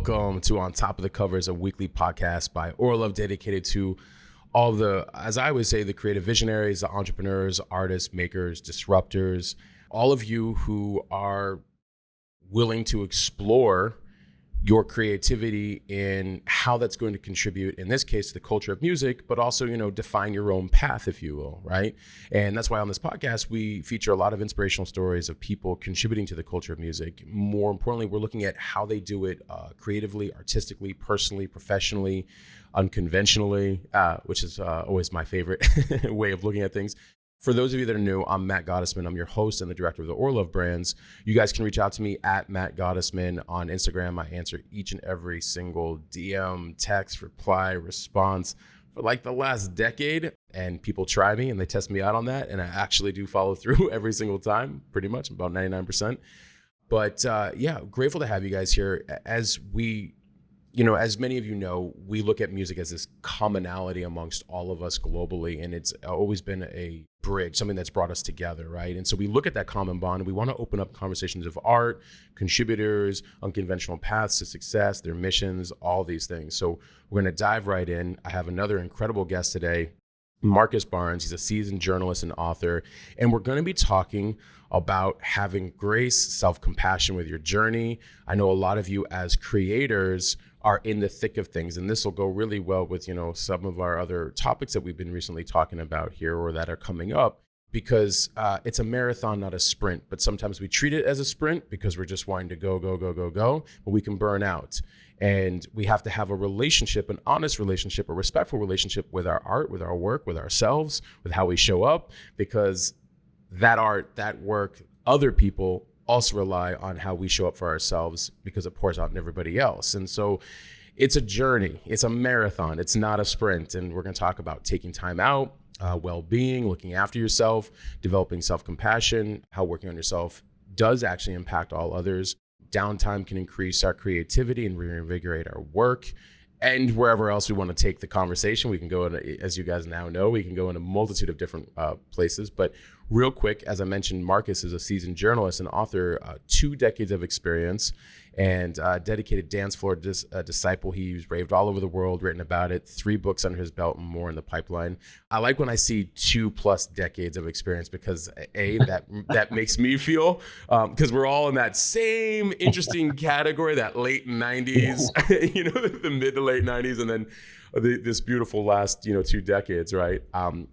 Welcome to On Top of the Covers, a weekly podcast by Orlove dedicated to all the, as I always say, the creative visionaries, the entrepreneurs, artists, makers, disruptors, all of you who are willing to explore your creativity in how that's going to contribute, in this case, to the culture of music, but also, define your own path, if you will, right? And that's why on this podcast, we feature a lot of inspirational stories of people contributing to the culture of music. More importantly, we're looking at how they do it creatively, artistically, personally, professionally, unconventionally, which is always my favorite way of looking at things. For those of you that are new, I'm Matt Gottesman. I'm your host and the director of the Orlove brands. You guys can reach out to me at Matt Gottesman on Instagram. I answer each and every single DM, text, reply, response for like the last decade. And people try me and they test me out on that. And I actually do follow through every single time, pretty much about 99%. But grateful to have you guys here as we, as many of you know, we look at music as this commonality amongst all of us globally, and it's always been a bridge, something that's brought us together, right? And so we look at that common bond, and we want to open up conversations of art, contributors, unconventional paths to success, their missions, all these things. So we're going to dive right in. I have another incredible guest today, Marcus Barnes. He's a seasoned journalist and author, and we're going to be talking about having grace, self-compassion with your journey. I know a lot of you as creators are in the thick of things, and this will go really well with some of our other topics that we've been recently talking about here or that are coming up, because it's a marathon, not a sprint. But sometimes we treat it as a sprint because we're just wanting to go, but we can burn out. And we have to have a relationship, an honest relationship, a respectful relationship with our art, with our work, with ourselves, with how we show up, because that art, that work, other people also rely on how we show up for ourselves because it pours out in everybody else. And so it's a journey, it's a marathon, it's not a sprint. And we're going to talk about taking time out, well-being, looking after yourself, developing self-compassion, how working on yourself does actually impact all others. Downtime can increase our creativity and reinvigorate our work. And wherever else we want to take the conversation, we can go in, as you guys now know, we can go in a multitude of different places. But real quick, as I mentioned, Marcus is a seasoned journalist and author, 2 decades of experience, and dedicated dance floor disciple. He's raved all over the world, written about it, 3 books under his belt and more in the pipeline. I like when I see 2+ decades of experience because that makes me feel, because we're all in that same interesting category, that late 90s, the mid to late 90s, and then this beautiful last 2 decades, right?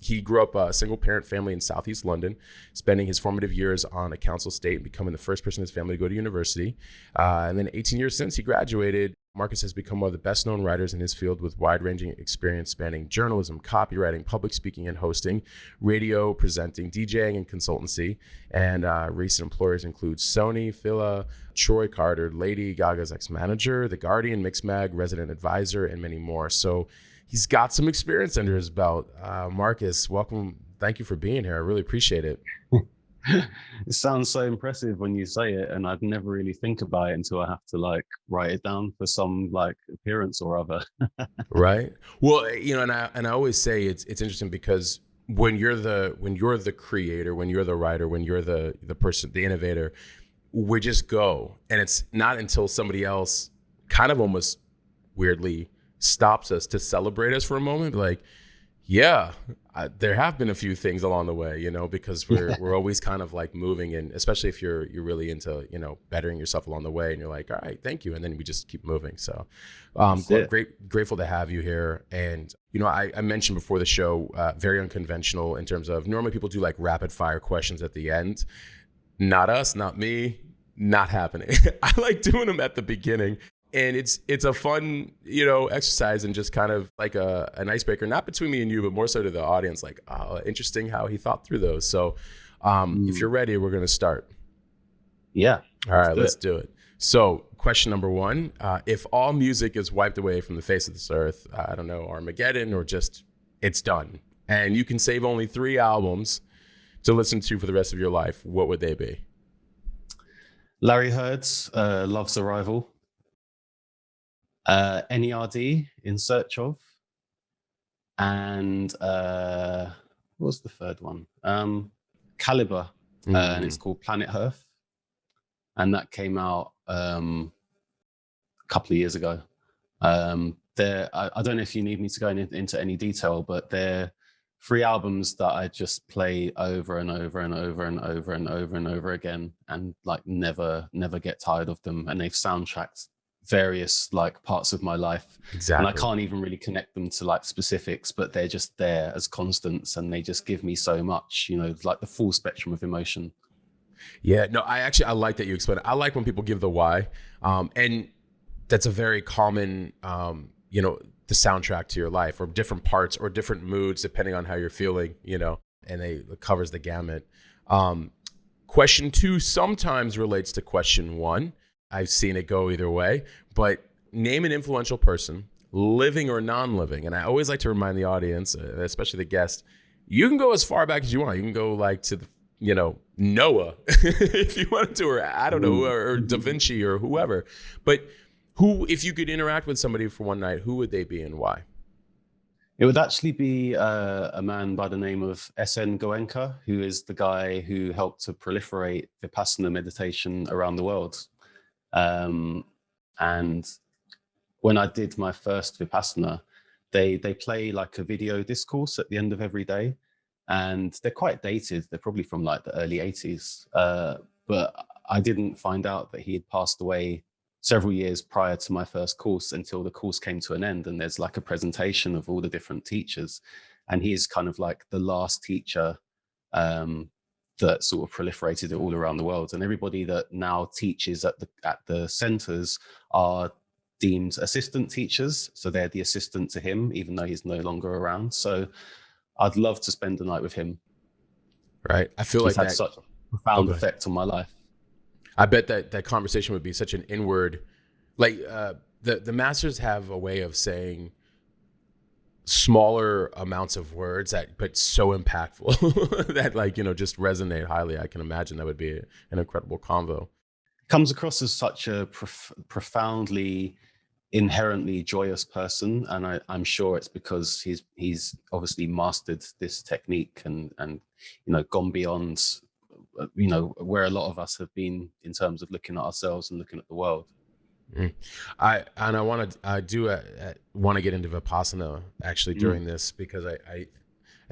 He grew up a single parent family in Southeast London, spending his formative years on a council estate and becoming the first person in his family to go to university. And then 18 years since he graduated, Marcus has become one of the best known writers in his field with wide-ranging experience spanning journalism, copywriting, public speaking and hosting, radio, presenting, DJing, and consultancy. And recent employers include Sony, Fila, Troy Carter, Lady Gaga's ex-manager, The Guardian, Mixmag, resident advisor, and many more. So he's got some experience under his belt. Marcus, welcome. Thank you for being here. I really appreciate it. It sounds so impressive when you say it, and I'd never really think about it until I have to write it down for some appearance or other. Right. Well, and I always say it's interesting because when you're the creator, when you're the writer, when you're the person, the innovator, we just go, and it's not until somebody else kind of almost weirdly stops us to celebrate us for a moment, there have been a few things along the way, because we're always kind of moving, and especially if you're really into, bettering yourself along the way, and you're like, all right, thank you. And then we just keep moving. So grateful to have you here. And, I mentioned before the show, very unconventional in terms of normally people do rapid fire questions at the end. Not us, not me, not happening. I like doing them at the beginning. And it's a fun, exercise and just kind of like an icebreaker, not between me and you, but more so to the audience, interesting how he thought through those. So if you're ready, we're going to start. Yeah. All right, let's do it. So question number 1, if all music is wiped away from the face of this earth, I don't know, Armageddon or just it's done, and you can save only 3 albums to listen to for the rest of your life, what would they be? Larry Heard's Love's Arrival. NERD, In Search Of, and what was the third one? Caliber, and it's called Planet Earth, and that came out couple of years ago. I don't know if you need me to go into any detail, but they're 3 albums that I just play over and over and over and over and over and over again, and like never get tired of them. And they've soundtracked various like parts of my life, and I Exactly. can't even really connect them to like specifics, but they're just there as constants, and they just give me so much, like the full spectrum of emotion. Yeah, no, I like that you explain it. I like when people give the why, and that's a very common, the soundtrack to your life, or different parts or different moods depending on how you're feeling, and it covers the gamut. Question 2 sometimes relates to question 1. I've seen it go either way, but name an influential person, living or non-living. And I always like to remind the audience, especially the guest, you can go as far back as you want. You can go like to the, Noah, if you wanted to, or I don't know, or Da Vinci or whoever. But who, if you could interact with somebody for one night, who would they be and why? It would actually be a man by the name of S.N. Goenka, who is the guy who helped to proliferate Vipassana meditation around the world. And when I did my first Vipassana, they play like a video discourse at the end of every day, and they're quite dated. They're probably from like the early 80s. But I didn't find out that he had passed away several years prior to my first course until the course came to an end. And there's like a presentation of all the different teachers. And he is kind of like the last teacher that sort of proliferated it all around the world. And everybody that now teaches at the centers are deemed assistant teachers. So they're the assistant to him, even though he's no longer around. So I'd love to spend the night with him. Right. I feel He's like had that. such a Oh, profound go ahead. effect on my life. I bet that conversation would be such an inward, like the masters have a way of saying smaller amounts of words but so impactful that just resonate highly. I can imagine that would be an incredible convo. Comes across as such a profoundly, inherently joyous person, and I'm sure it's because he's obviously mastered this technique and gone beyond where a lot of us have been in terms of looking at ourselves and looking at the world. I want to get into Vipassana actually during this, because I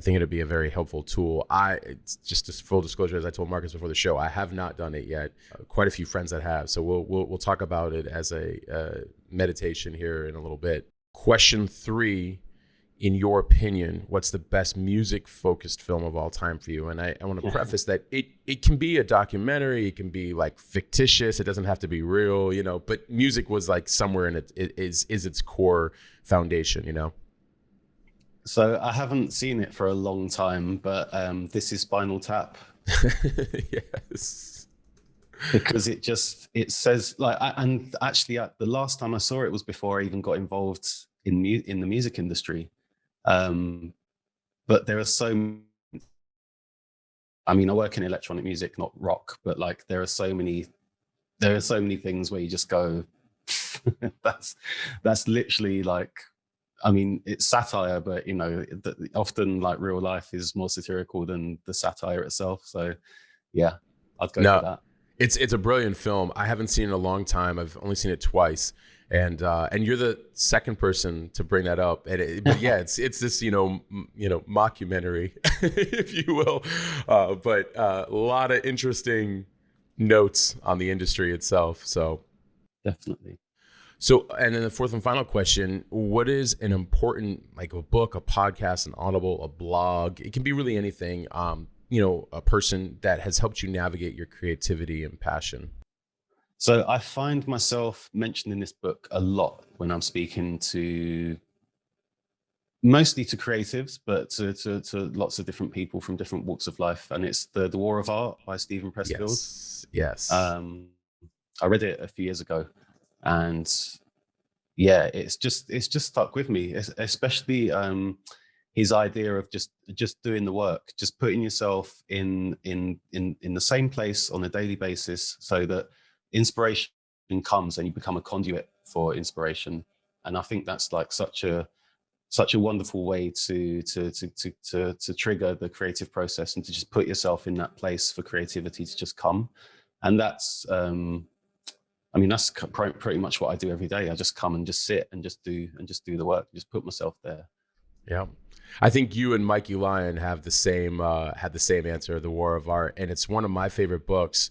think it'd be a very helpful tool. It's just as full disclosure, as I told Marcus before the show, I have not done it yet. Quite a few friends that have, so we'll talk about it as a meditation here in a little bit. Question 3. In your opinion, what's the best music-focused film of all time for you? And I want to preface that it can be a documentary, it can be like fictitious, it doesn't have to be real, but music was like somewhere in it is its core foundation, So I haven't seen it for a long time, but this is Spinal Tap. Yes. Because it says like, and actually the last time I saw it was before I even got involved in the music industry. But there are I work in electronic music, not rock, but like there are so many things where you just go, that's literally like, it's satire, but often like real life is more satirical than the satire itself. So yeah, I'd go for that. It's a brilliant film. I haven't seen it in a long time. I've only seen it twice. And you're the second person to bring that up. But yeah, it's this mockumentary, if you will. But a lot of interesting notes on the industry itself. So definitely. So, and then the fourth and final question: what is an important, like a book, a podcast, an Audible, a blog? It can be really anything. A person that has helped you navigate your creativity and passion. So I find myself mentioning this book a lot when I'm speaking mostly to creatives, but to lots of different people from different walks of life. And it's the War of Art by Stephen Pressfield. Yes. I read it a few years ago, and yeah, it's just stuck with me, especially his idea of just doing the work, just putting yourself in the same place on a daily basis, so that inspiration comes and you become a conduit for inspiration. And I think that's like such a wonderful way to trigger the creative process, and to just put yourself in that place for creativity to just come. And that's I mean, that's pretty much what I do every day. I just come and just sit and just do the work, just put myself there. Yeah. I think you and Mikey Lyon have the same had the same answer, The War of Art, and it's one of my favorite books.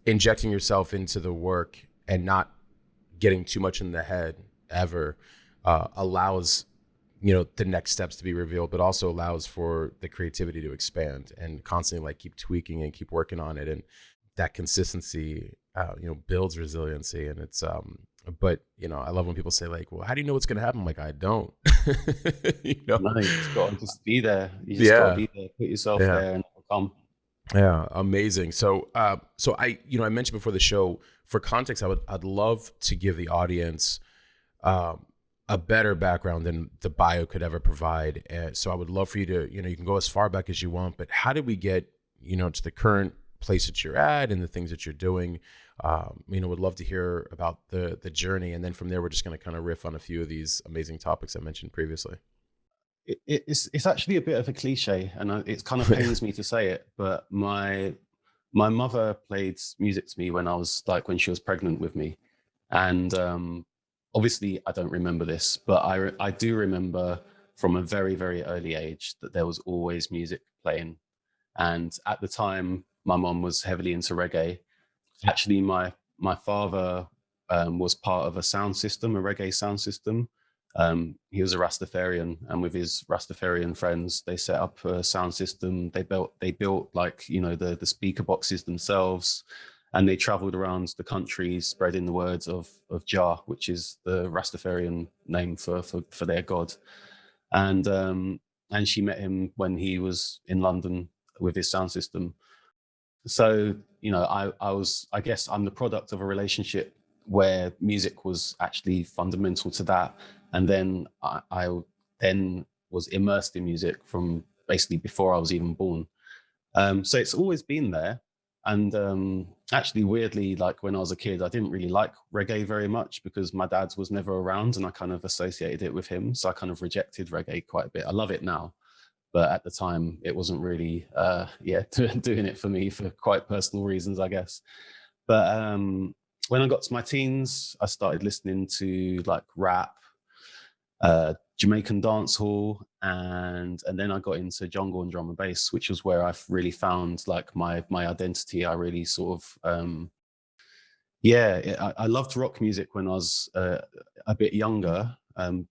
Injecting yourself into the work and not getting too much in the head ever allows, you know, the next steps to be revealed, but also allows for the creativity to expand and constantly like keep tweaking and keep working on it. And that consistency, you know, builds resiliency. And it's, but you know, I love when people say like, well, how do you know what's going to happen? I'm like, I don't, you know? No, you just got to just be there. You just got to Yeah. be there, put yourself Yeah. there, and it'll come. Yeah, amazing. So, so I, you know, I mentioned before the show. For context, I'd love to give the audience a better background than the bio could ever provide. So, I would love for you to, you know, you can go as far back as you want, but how did we get, you know, to the current place that you're at and the things that you're doing? You know, would love to hear about the journey, and then from there, we're just going to kind of riff on a few of these amazing topics I mentioned previously. It's actually a bit of a cliche, and it kind of pains me to say it, but my mother played music to me when she was pregnant with me, and obviously I don't remember this, but I do remember from a very, very early age that there was always music playing. And at the time, my mom was heavily into reggae. Actually, my father was part of a sound system, a reggae sound system. He was a Rastafarian, and with his Rastafarian friends, they set up a sound system. They built like, you know, the speaker boxes themselves, and they traveled around the country spreading the words of Jah, which is the Rastafarian name for their god. And she met him when he was in London with his sound system. So, you know, I guess I'm the product of a relationship where music was actually fundamental to that. And then I then was immersed in music from basically before I was even born. So it's always been there. And actually, weirdly, like when I was a kid, I didn't really like reggae very much because my dad was never around and I kind of associated it with him. So I kind of rejected reggae quite a bit. I love it now, but at the time it wasn't really doing it for me for quite personal reasons, I guess. But when I got to my teens, I started listening to like rap, Jamaican dancehall, and then I got into jungle and drum and bass, which was where I really found like my identity. I really sort of I loved rock music when I was a bit younger,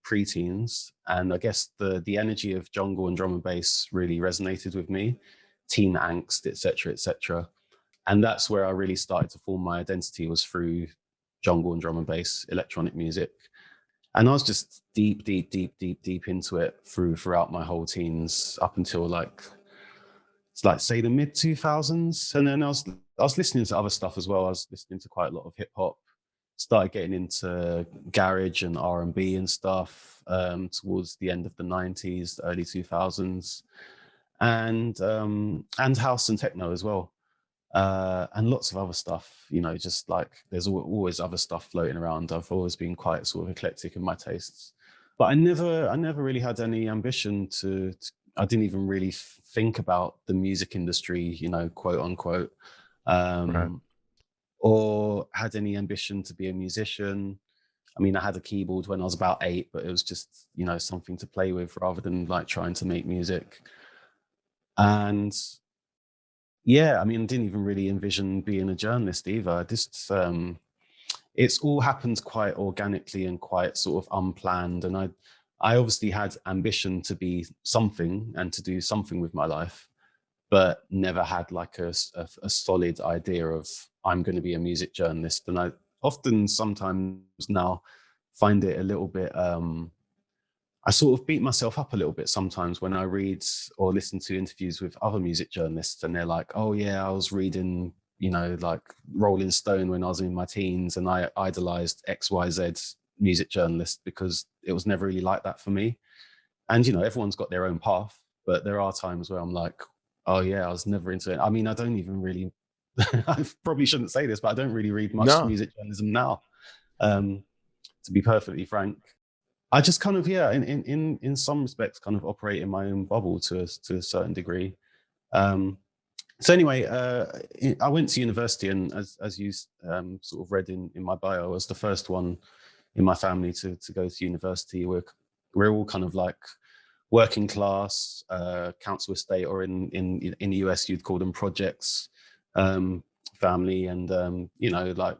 pre-teens, and I guess the energy of jungle and drum and bass really resonated with me, teen angst, etc., etc. And that's where I really started to form my identity, was through jungle and drum and bass, electronic music. And I was just deep into it throughout my whole teens up until it's like say the mid 2000s, and then I was listening to other stuff as well. I was listening to quite a lot of hip hop. Started getting into garage and R&B and stuff towards the end of the 90s, early 2000s, and house and techno as well, and lots of other stuff. You know, just like there's always other stuff floating around. I've always been quite sort of eclectic in my tastes, but I never really had any ambition I didn't even really think about the music industry, you know, quote unquote, Right. um, or had any ambition to be a musician. I mean, I had a keyboard when I was about 8, but it was just, you know, something to play with rather than like trying to make music. And yeah, I mean, I didn't even really envision being a journalist either. It's all happened quite organically and quite sort of unplanned. And I obviously had ambition to be something and to do something with my life, but never had like a solid idea of I'm going to be a music journalist. And I often sometimes now find it a little bit, I sort of beat myself up a little bit sometimes when I read or listen to interviews with other music journalists, and they're like, oh yeah, I was reading, you know, like Rolling Stone when I was in my teens and I idolized XYZ music journalist, because it was never really like that for me. And, you know, everyone's got their own path, but there are times where I'm like, oh yeah, I was never into it. I mean, I don't even really, I probably shouldn't say this, but I don't really read much No. music journalism now, um, to be perfectly frank. I just kind of, yeah, in some respects, kind of operate in my own bubble to a certain degree. Um, So anyway, I went to university, and as you sort of read in my bio, I was the first one in my family to go to university. We're all kind of like working class, council estate, or in the US you'd call them projects, family, and like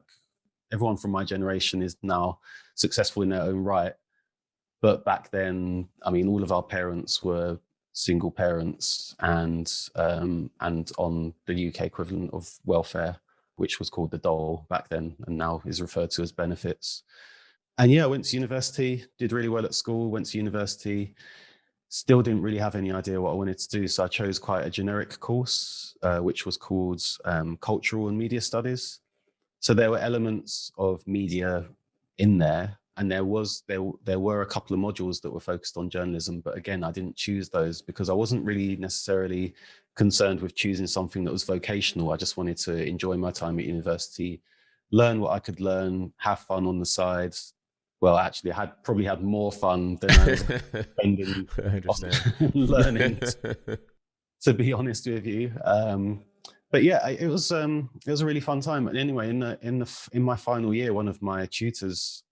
everyone from my generation is now successful in their own right. But back then, I mean, all of our parents were single parents and on the UK equivalent of welfare, which was called the dole back then and now is referred to as benefits. And yeah, I went to university, did really well at school, went to university, still didn't really have any idea what I wanted to do. So I chose quite a generic course, which was called Cultural and Media Studies. So there were elements of media in there, and there were a couple of modules that were focused on journalism. But again, I didn't choose those because I wasn't really necessarily concerned with choosing something that was vocational. I just wanted to enjoy my time at university, learn what I could learn, have fun on the side. Well, actually, I probably had more fun than I was spending I understand. on learning, to be honest with you. But yeah, it was a really fun time. And anyway, in my final year, one of my tutors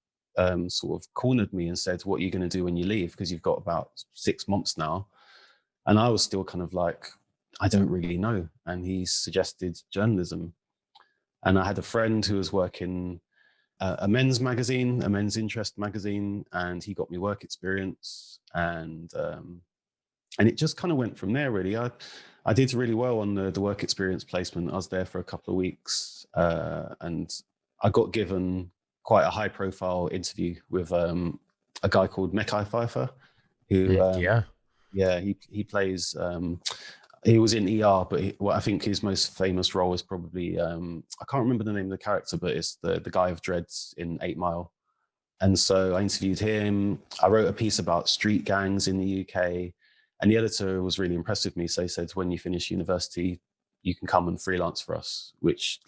sort of cornered me and said, "What are you going to do when you leave? Because you've got about 6 months now." And I was still kind of like, I don't really know. And he suggested journalism. And I had a friend who was working a men's magazine, a men's interest magazine, and he got me work experience. And it just kind of went from there, really. I did really well on the work experience placement. I was there for a couple of weeks, and I got given quite a high profile interview with a guy called Mekhi Phifer, who, he plays, he was in ER, but I think his most famous role is probably, I can't remember the name of the character, but it's the guy of Dreads in 8 Mile. And so I interviewed him. I wrote a piece about street gangs in the UK. And the editor was really impressed with me. So he said, when you finish university, you can come and freelance for us, which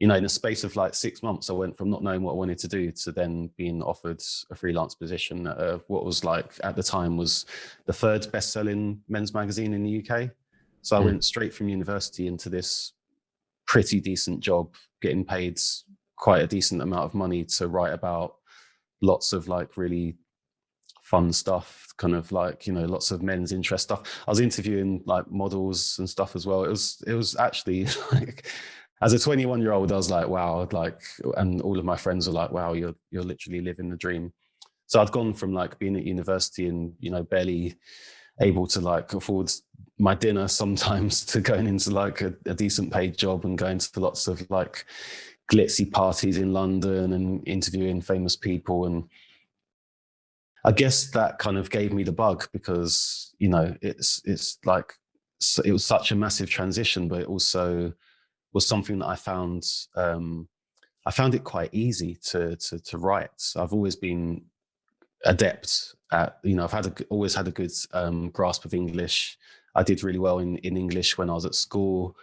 in a space of like 6 months, I went from not knowing what I wanted to do to then being offered a freelance position at what was like at the time was the 3rd best-selling men's magazine in the UK. So I went straight from university into this pretty decent job, getting paid quite a decent amount of money to write about lots of like really fun stuff, kind of like, lots of men's interest stuff. I was interviewing like models and stuff as well. It was actually like, as a 21-year-old, I was like, wow, and all of my friends were like, wow, you're literally living the dream. So I'd gone from like being at university and, barely able to like afford my dinner sometimes to going into like a decent paid job and going to lots of like glitzy parties in London and interviewing famous people. And I guess that kind of gave me the bug because, it's like, it was such a massive transition, but it also was something that I found it quite easy to write. I've always been adept at, I've always had a good grasp of English. I did really well in English when I was at school,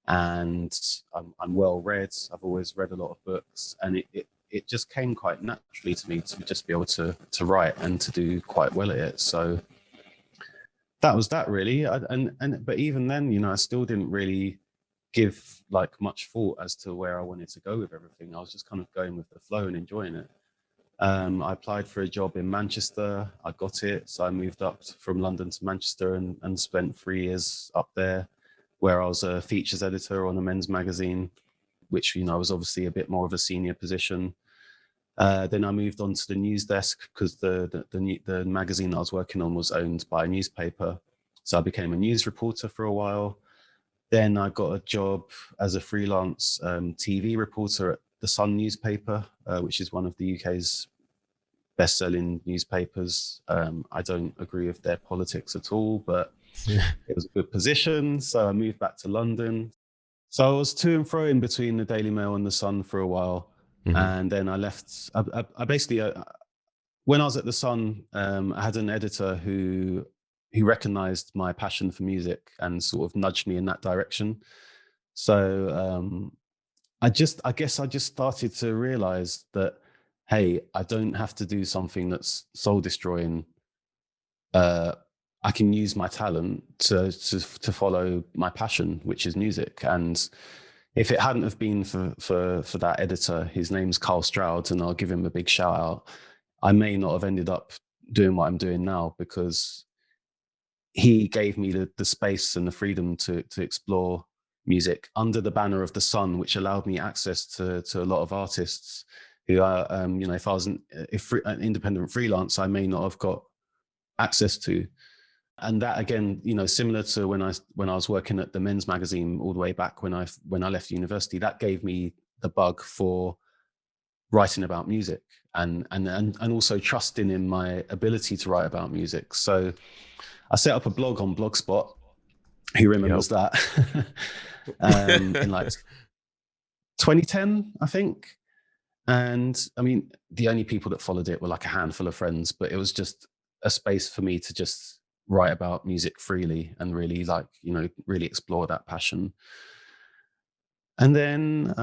and I'm well read. I've always read a lot of books, and it just came quite naturally to me to just be able to write and to do quite well at it. So that was that, really. But even then, I still didn't really give like much thought as to where I wanted to go with everything. I was just kind of going with the flow and enjoying it. I applied for a job in Manchester. I got it. So I moved up from London to Manchester and spent 3 years up there, where I was a features editor on a men's magazine, which, was obviously a bit more of a senior position. Then I moved on to the news desk because the magazine I was working on was owned by a newspaper. So I became a news reporter for a while. Then I got a job as a freelance TV reporter at the Sun newspaper, which is one of the UK's best-selling newspapers. I don't agree with their politics at all, but it was a good position. So I moved back to London. So I was to and fro in between the Daily Mail and the Sun for a while. And then I left. I basically, when I was at the Sun, I had an editor who recognized my passion for music and sort of nudged me in that direction. So I guess I just started to realize that, hey, I don't have to do something that's soul destroying. I I can use my talent to follow my passion, which is music. And if it hadn't have been for that editor, his name's Carl Stroud, and I'll give him a big shout out, I may not have ended up doing what I'm doing now, because he gave me the space and the freedom to explore music under the banner of the Sun, which allowed me access to a lot of artists who are, if I was an independent freelance, I may not have got access to. And that, again, similar to when I was working at the men's magazine all the way back when I left university, that gave me the bug for writing about music, and also trusting in my ability to write about music. So I set up a blog on Blogspot. Who remembers that? In like 2010, I think. And I mean, the only people that followed it were like a handful of friends, but it was just a space for me to just write about music freely and really really explore that passion. And then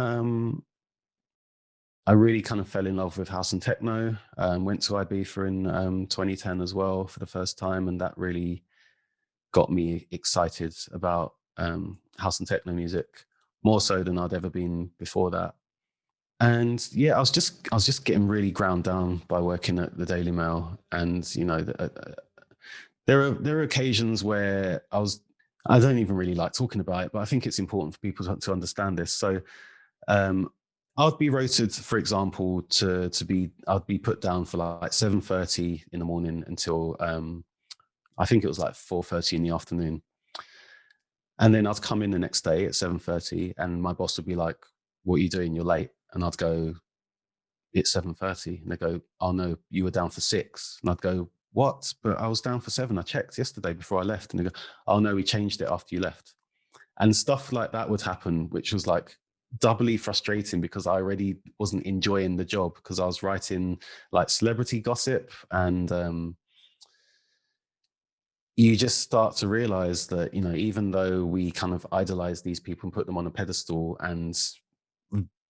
I really kind of fell in love with house and techno. Went to Ibiza in 2010 as well for the first time, and that really got me excited about house and techno music, more so than I'd ever been before that. And yeah, I was just getting really ground down by working at the Daily Mail, and there are occasions where I don't even really like talking about it, but I think it's important for people to understand this. So I'd be rotated, for example, I'd be put down for like 7:30 in the morning until I think it was like 4:30 in the afternoon. And then I'd come in the next day at 7:30, and my boss would be like, "What are you doing? You're late." And I'd go, "It's 7:30." And they go, "Oh no, you were down for 6." And I'd go, "What? But I was down for 7. I checked yesterday before I left." And they go, "Oh no, we changed it after you left." And stuff like that would happen, which was like doubly frustrating because I already wasn't enjoying the job, because I was writing like celebrity gossip. And you just start to realize that, even though we kind of idolize these people and put them on a pedestal and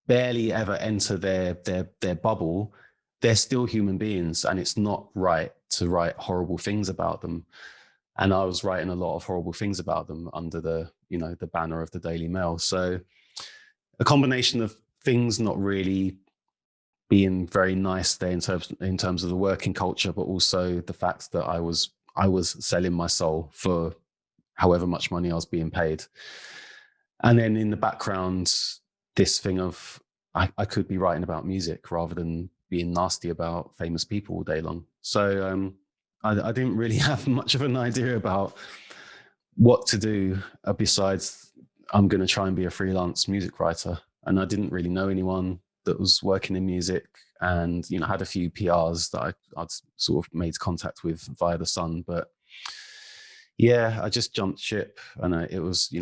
barely ever enter their bubble, they're still human beings, and it's not right to write horrible things about them. And I was writing a lot of horrible things about them under the banner of the Daily Mail. So a combination of things not really being very nice there in terms of the working culture, but also the fact that I was selling my soul for however much money I was being paid. And then in the background, this thing of I could be writing about music rather than being nasty about famous people all day long. So I didn't really have much of an idea about what to do besides I'm going to try and be a freelance music writer. And I didn't really know anyone that was working in music, and had a few PRs that I'd sort of made contact with via the Sun. But yeah, I just jumped ship, and it was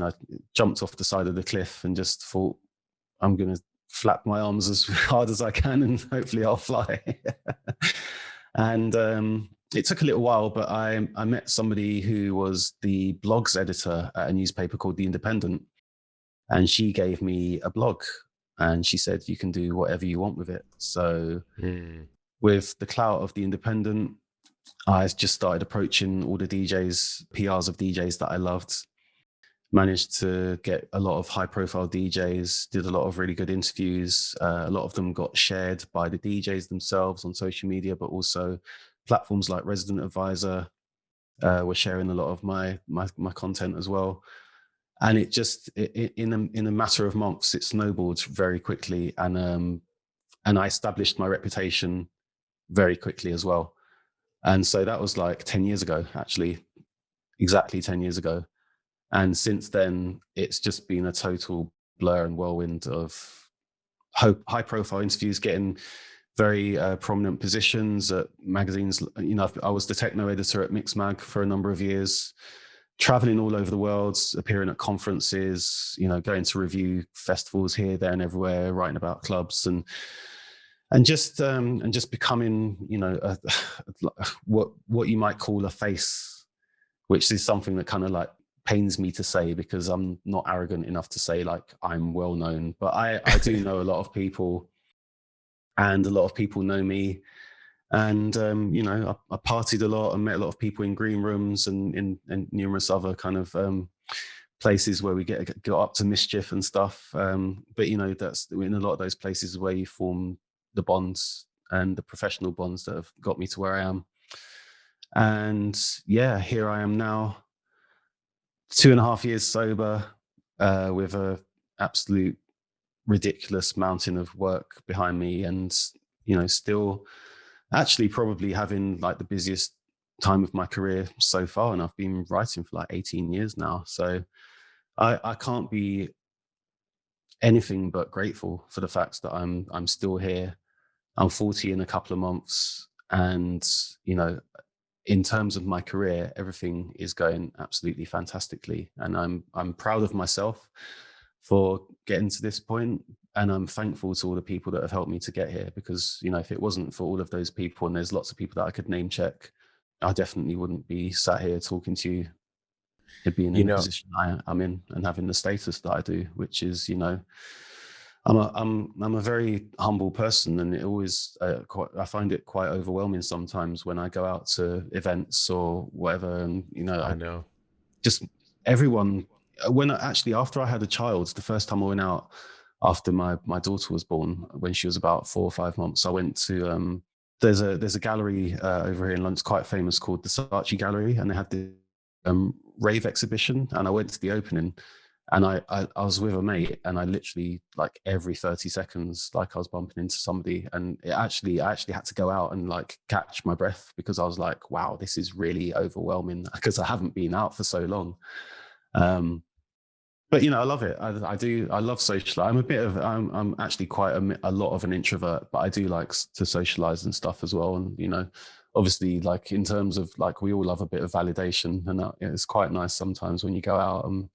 jumped off the side of the cliff and just thought, I'm going to flap my arms as hard as I can and hopefully I'll fly. And it took a little while, but I met somebody who was the blogs editor at a newspaper called The Independent, and she gave me a blog, and she said, "You can do whatever you want with it." So with the clout of The Independent, I just started approaching all the DJs, PRs of DJs that I loved. Managed to get a lot of high profile DJs, did a lot of really good interviews. A lot of them got shared by the DJs themselves on social media, but also platforms like Resident Advisor were sharing a lot of my content as well. And it just, in a matter of months, it snowballed very quickly. And I established my reputation very quickly as well. And so that was like 10 years ago, actually, exactly 10 years ago. And since then, it's just been a total blur and whirlwind of high profile interviews, getting very prominent positions at magazines. I was the techno editor at Mixmag for a number of years, traveling all over the world, appearing at conferences, going to review festivals here, there, and everywhere, writing about clubs, and just becoming, what you might call a face, which is something that kind of like pains me to say, because I'm not arrogant enough to say like I'm well known, but I do know a lot of people, and a lot of people know me. And I partied a lot and met a lot of people in green rooms and in numerous other kind of places where we get up to mischief and stuff. But that's in a lot of those places where you form the bonds and the professional bonds that have got me to where I am. And yeah, here I am now, 2.5 years sober, with a absolute ridiculous mountain of work behind me, and still actually probably having like the busiest time of my career so far. And I've been writing for like 18 years now, so I can't be anything but grateful for the fact that I'm still here. I'm 40 in a couple of months, and in terms of my career, everything is going absolutely fantastically, and I'm proud of myself for getting to this point, and I'm thankful to all the people that have helped me to get here, because if it wasn't for all of those people, and there's lots of people that I could name check, I definitely wouldn't be sat here talking to you, being You in the know, position I'm in and having the status that I do, which is I'm a very humble person, and it always I find it quite overwhelming sometimes when I go out to events or whatever, and I I know. just everyone actually after I had a child, the first time I went out after my daughter was born, when she was about 4 or 5 months, I went to there's a gallery over here in London, it's quite famous, called the Saatchi Gallery, and they had the rave exhibition, and I went to the opening. And I was with a mate, and I literally, like, every 30 seconds, like, I was bumping into somebody, and I actually had to go out and like catch my breath, because I was like, wow, this is really overwhelming, because I haven't been out for so long. But I love it. I do. I love social. I'm actually quite a lot of an introvert, but I do like to socialize and stuff as well. And obviously, like, in terms of, like, we all love a bit of validation, and it's quite nice sometimes when you go out and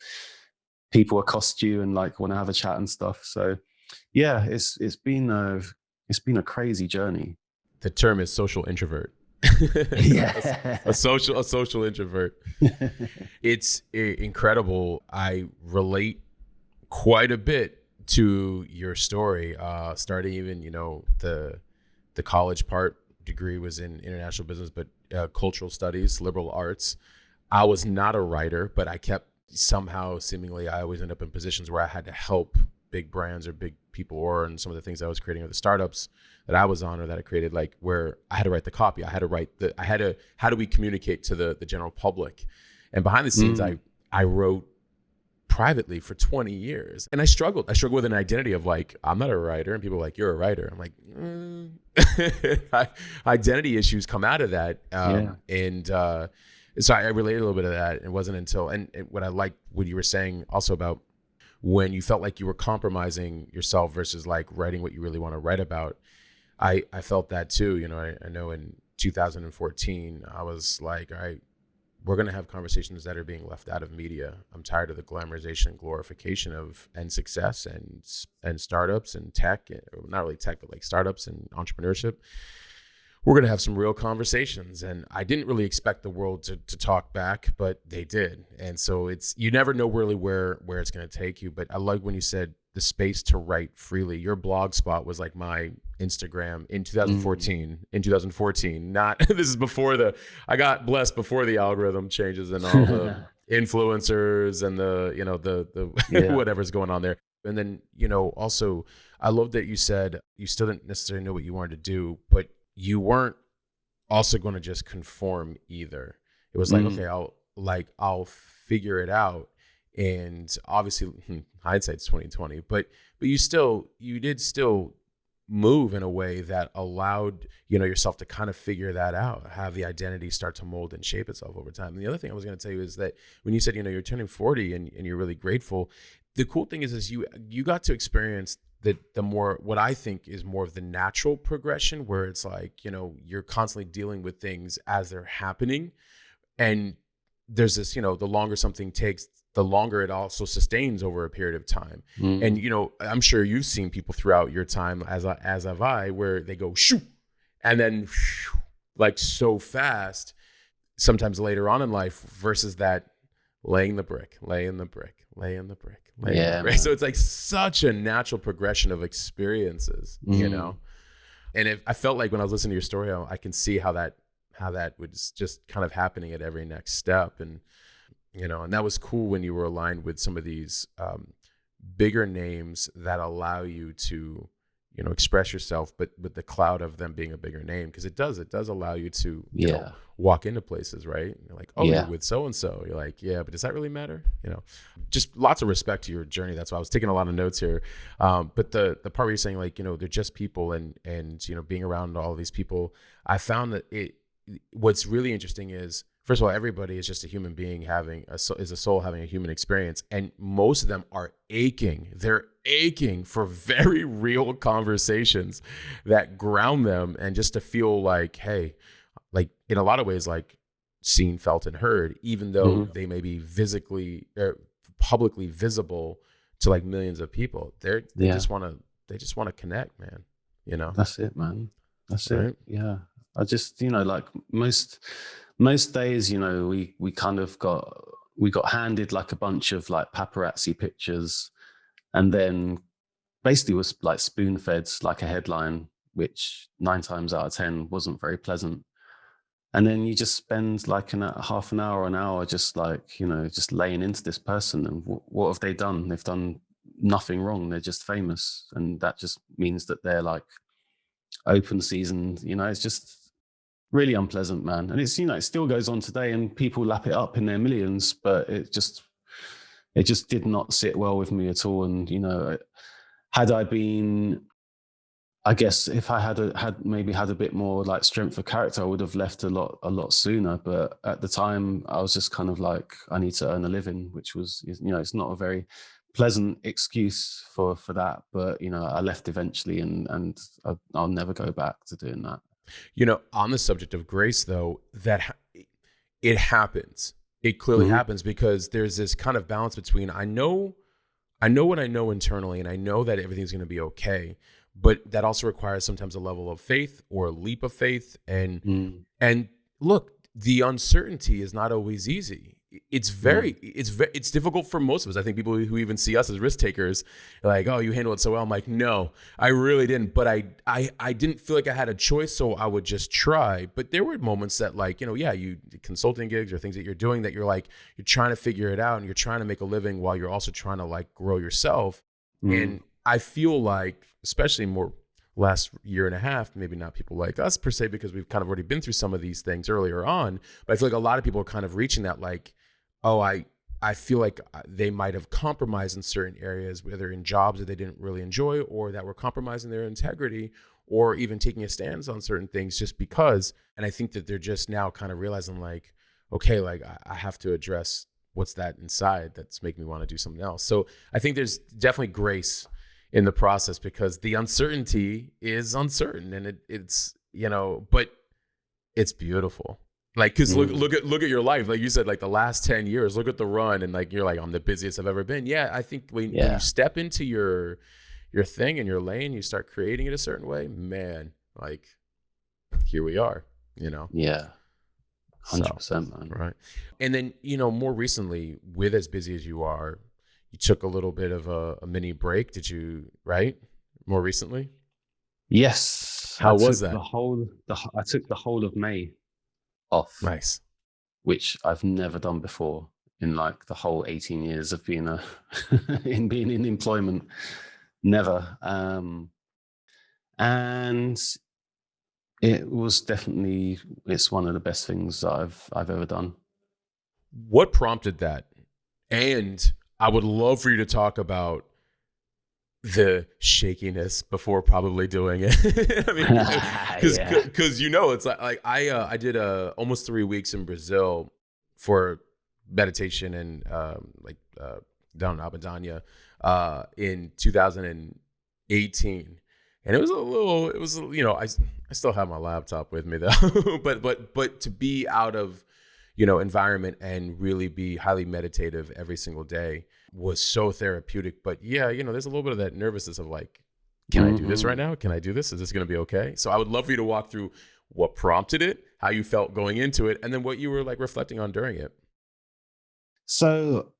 people accost you and like want to have a chat and stuff. So yeah, it's been a crazy journey. The term is social introvert. a Yeah. social introvert. It's incredible. I relate quite a bit to your story. Starting even, the college part degree was in international business, but cultural studies, liberal arts. I was not a writer, but I kept somehow, seemingly, I always end up in positions where I had to help big brands or big people, or in some of the things I was creating, or the startups that I was on or that I created, like, where I had to write the copy. How do we communicate to the general public? And behind the scenes, I wrote privately for 20 years, and I struggled with an identity of like, I'm not a writer, and people are like, you're a writer. I'm like, identity issues come out of that. And so I related a little bit of that. It wasn't until, and what I liked what you were saying also about when you felt like you were compromising yourself versus like writing what you really want to write about. I felt that too. I know in 2014, I was like, all right, we're going to have conversations that are being left out of media. I'm tired of the glamorization and glorification of success and startups and tech, not really tech, but like startups and entrepreneurship. We're going to have some real conversations. And I didn't really expect the world to talk back, but they did. And so you never know really where it's going to take you. But I like when you said the space to write freely. Your blog spot was like my Instagram in 2014. In 2014, not this is before I got blessed before the algorithm changes and all the influencers and the whatever's going on there. And then, also, I love that you said you still didn't necessarily know what you wanted to do, but you weren't also going to just conform either. It was like, okay, I'll figure it out. And obviously hindsight's 2020, but you did still move in a way that allowed, yourself to kind of figure that out, have the identity start to mold and shape itself over time. And the other thing I was going to tell you is that when you said, you're turning 40 and you're really grateful, the cool thing is you got to experience the more, what I think is more of the natural progression, where it's like, you're constantly dealing with things as they're happening. And there's this, the longer something takes, the longer it also sustains over a period of time. And, I'm sure you've seen people throughout your time, as have I, where they go shoo, and then shoo, like so fast, sometimes later on in life, versus that laying the brick. So it's like such a natural progression of experiences, And I felt like when I was listening to your story, I can see how that was just kind of happening at every next step. And, and that was cool when you were aligned with some of these bigger names that allow you to, express yourself, but with the cloud of them being a bigger name, because it does allow you to, Yeah. walk into places, right? You're like, oh, you're Yeah. with so-and-so. You're like, yeah, but does that really matter? Just lots of respect to your journey. That's why I was taking a lot of notes here. But the part where you're saying like, they're just people and, being around all these people, I found that what's really interesting is, first of all, everybody is just a human being is a soul having a human experience. And most of them are aching. They're aching for very real conversations that ground them, and just to feel like, hey, like in a lot of ways, like seen, felt, and heard, even though they may be physically or publicly visible to like millions of people. They just want to connect, man. That's it, man. That's right? it. Yeah. I just, like most days, we kind of got handed like a bunch of like paparazzi pictures, and then basically was like spoon fed like a headline, which 9 times out of 10 wasn't very pleasant. And then you just spend like half an hour, just like, just laying into this person. And what have they done? They've done nothing wrong. They're just famous. And that just means that they're like open season, it's just really unpleasant, man. And it's, it still goes on today and people lap it up in their millions, but it just did not sit well with me at all. And, had I been, I guess if I had maybe had a bit more like strength of character, I would have left a lot sooner. But at the time I was just kind of like, I need to earn a living, which was, it's not a very pleasant excuse for that. But, I left eventually, and I'll never go back to doing that. On the subject of grace, though, it happens. It clearly happens, because there's this kind of balance between I know what I know internally, and I know that everything's going to be okay, but that also requires sometimes a level of faith or a leap of faith. And look, the uncertainty is not always easy. It's it's difficult for most of us. I think people who even see us as risk takers are like, oh, you handle it so well. I'm like, no, I really didn't. But I didn't feel like I had a choice, so I would just try. But there were moments that, like, you consulting gigs or things that you're doing that you're like, you're trying to figure it out and you're trying to make a living while you're also trying to like grow yourself. And I feel like, especially more last year and a half, maybe not people like us per se, because we've kind of already been through some of these things earlier on, but I feel like a lot of people are kind of reaching that, like, oh, I feel like they might have compromised in certain areas, whether in jobs that they didn't really enjoy, or that were compromising their integrity, or even taking a stance on certain things just because. And I think that they're just now kind of realizing, like, okay, like I have to address what's that inside that's making me want to do something else. So I think there's definitely grace in the process, because the uncertainty is uncertain, and it's but it's beautiful. Like, because look at your life, like you said, like the last 10 years, look at the run, and like you're like, I'm the busiest I've ever been. Yeah, I think when you step into your thing and your lane, you start creating it a certain way, man, like here we are, Yeah. 100%, man. Right. And then, more recently, with as busy as you are, you took a little bit of a mini break. Did you, right? More recently? Yes. How was that? I took the whole of May off. Nice. Which I've never done before in like the whole 18 years of being in employment. Never. And it was definitely, it's one of the best things that I've ever done. What prompted that? And I would love for you to talk about the shakiness before probably doing it. I mean, because it's like I did almost 3 weeks in Brazil for meditation and down in Abadania in 2018. And it was I still have my laptop with me though, but to be out of environment and really be highly meditative every single day was so therapeutic. But yeah, there's a little bit of that nervousness of like, can I do this right now? Can I do this? Is this going to be okay? So I would love for you to walk through what prompted it, how you felt going into it, and then what you were like reflecting on during it. So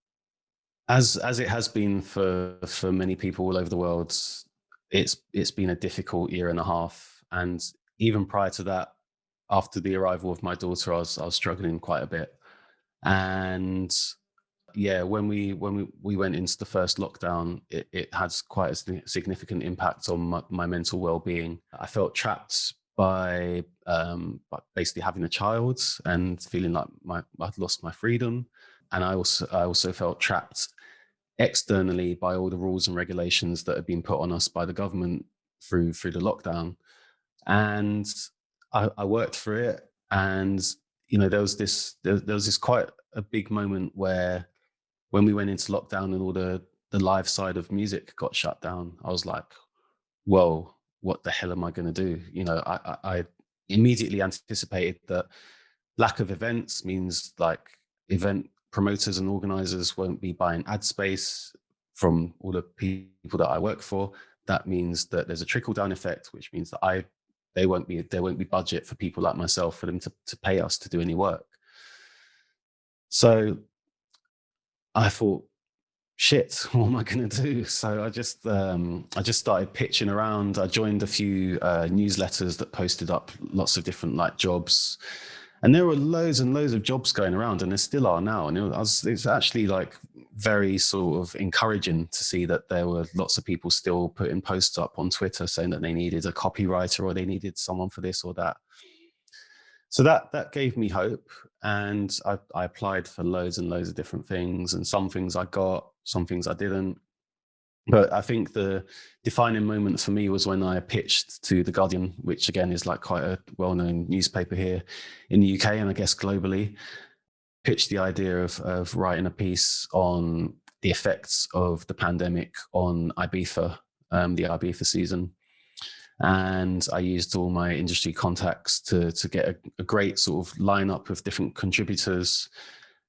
as it has been for many people all over the world, it's been a difficult year and a half. And even prior to that, after the arrival of my daughter, I was struggling quite a bit. And yeah, when we went into the first lockdown, it has quite a significant impact on my mental well-being. I felt trapped by basically having a child and feeling like I'd lost my freedom. And I also felt trapped externally by all the rules and regulations that have been put on us by the government through the lockdown. And I worked through it. And there was this quite a big moment where when we went into lockdown and all the live side of music got shut down, I was like, whoa, what the hell am I going to do? I immediately anticipated that lack of events means like event promoters and organizers won't be buying ad space from all the people that I work for. That means that there's a trickle down effect, which means that there won't be budget for people like myself for them to pay us to do any work. So I thought, shit, what am I going to do? So I just started pitching around. I joined a few newsletters that posted up lots of different like jobs, and there were loads and loads of jobs going around, and there still are now. And it's actually like very sort of encouraging to see that there were lots of people still putting posts up on Twitter saying that they needed a copywriter or they needed someone for this or that. So that gave me hope, and I applied for loads and loads of different things, and some things I got, some things I didn't. But I think the defining moment for me was when I pitched to The Guardian, which again is like quite a well-known newspaper here in the UK and I guess globally. Pitched the idea of writing a piece on the effects of the pandemic on Ibiza, the Ibiza season. And I used all my industry contacts to get a great sort of lineup of different contributors.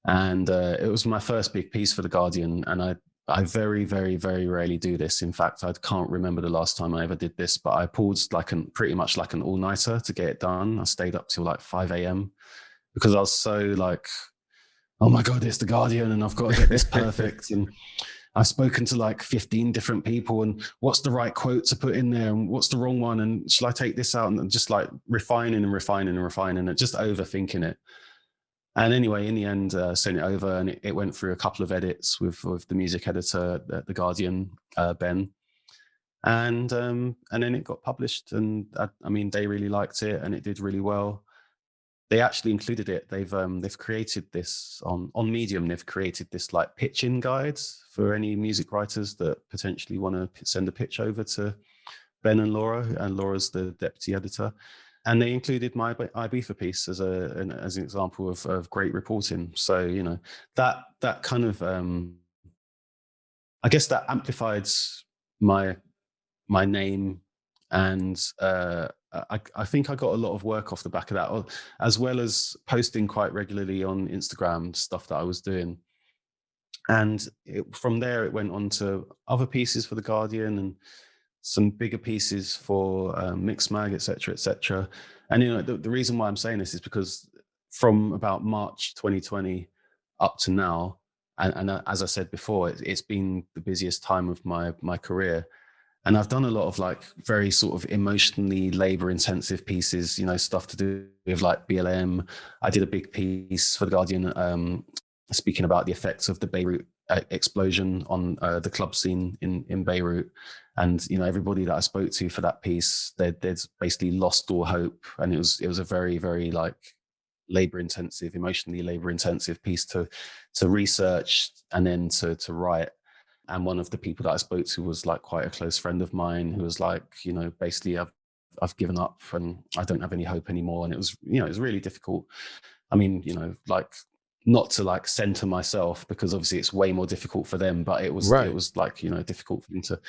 And it was my first big piece for The Guardian. And I very, very, very rarely do this. In fact, I can't remember the last time I ever did this, but I pulled pretty much like an all-nighter to get it done. I stayed up till like 5 a.m. because I was so like, oh my God, it's The Guardian and I've got to get this perfect. And I've spoken to like 15 different people and what's the right quote to put in there and what's the wrong one and shall I take this out, and just like refining and refining and refining and just overthinking it. And anyway, in the end, sent it over and it went through a couple of edits with the music editor at The Guardian, Ben. And then it got published, and I mean, they really liked it and it did really well. They actually included it. They've created this on Medium. They've created this like pitch-in guides for any music writers that potentially want to send a pitch over to Ben and Laura. And Laura's the deputy editor. And they included my Ibiza piece as an example of great reporting. So that kind of I guess that amplified my name, and I think I got a lot of work off the back of that, as well as posting quite regularly on Instagram stuff that I was doing. And from there, it went on to other pieces for The Guardian and some bigger pieces for Mixmag, et cetera, et cetera. And the reason why I'm saying this is because from about March 2020 up to now, and as I said before, it's been the busiest time of my career. And I've done a lot of like very sort of emotionally labor intensive pieces, stuff to do with like BLM. I did a big piece for The Guardian speaking about the effects of the Beirut explosion on the club scene in Beirut. And, everybody that I spoke to for that piece, they'd basically lost all hope. And it was a very, very like emotionally labor intensive piece to research and then to write. And one of the people that I spoke to was like quite a close friend of mine who was like, basically I've given up and I don't have any hope anymore. And it was really difficult. I mean, like not to like center myself because obviously it's way more difficult for them, but it was like, difficult for them to,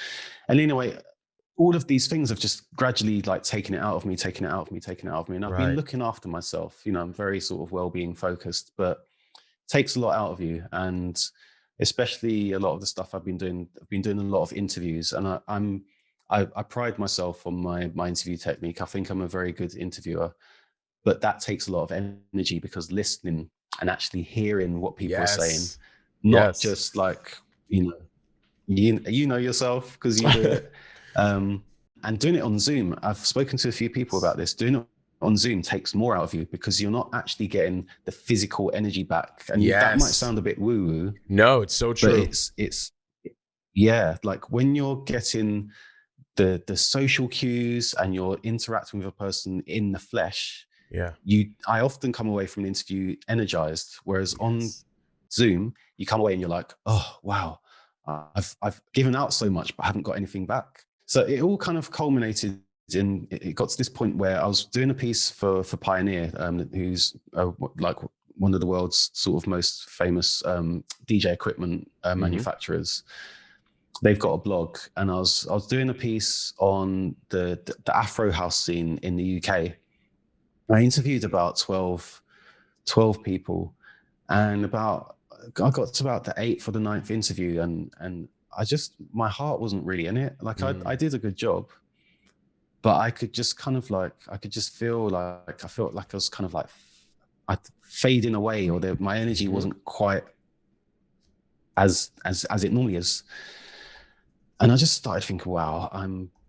and anyway, all of these things have just gradually like taken it out of me. And I've been looking after myself, I'm very sort of well-being focused, but it takes a lot out of you. And especially a lot of the stuff I've been doing a lot of interviews, and I pride myself on my interview technique. I think I'm a very good interviewer, but that takes a lot of energy because listening and actually hearing what people are saying, not just like, you know yourself because you do it. And doing it on Zoom, I've spoken to a few people about this. Doing it on Zoom takes more out of you because you're not actually getting the physical energy back. And that might Yes. sound a bit woo-woo, No, it's so but true. it's yeah, like when you're getting the social cues and you're interacting with a person in the flesh, Yeah. I often come away from an interview energized, whereas on Yes. Zoom, you come away and you're like, oh wow, I've given out so much, but I haven't got anything back. So it all kind of culminated in. It got to this point where I was doing a piece for Pioneer, who's like one of the world's sort of most famous DJ equipment Mm-hmm. manufacturers. They've got a blog, and I was doing a piece on the Afro house scene in the UK. I interviewed about 12 people, and I got to about the eighth or the ninth interview, and I just, my heart wasn't really in it. Like I did a good job, but I could just kind of like, I could just feel like, I felt like I was kind of like I fading away, or my energy Mm-hmm. wasn't quite as it normally is. And I just started thinking, wow,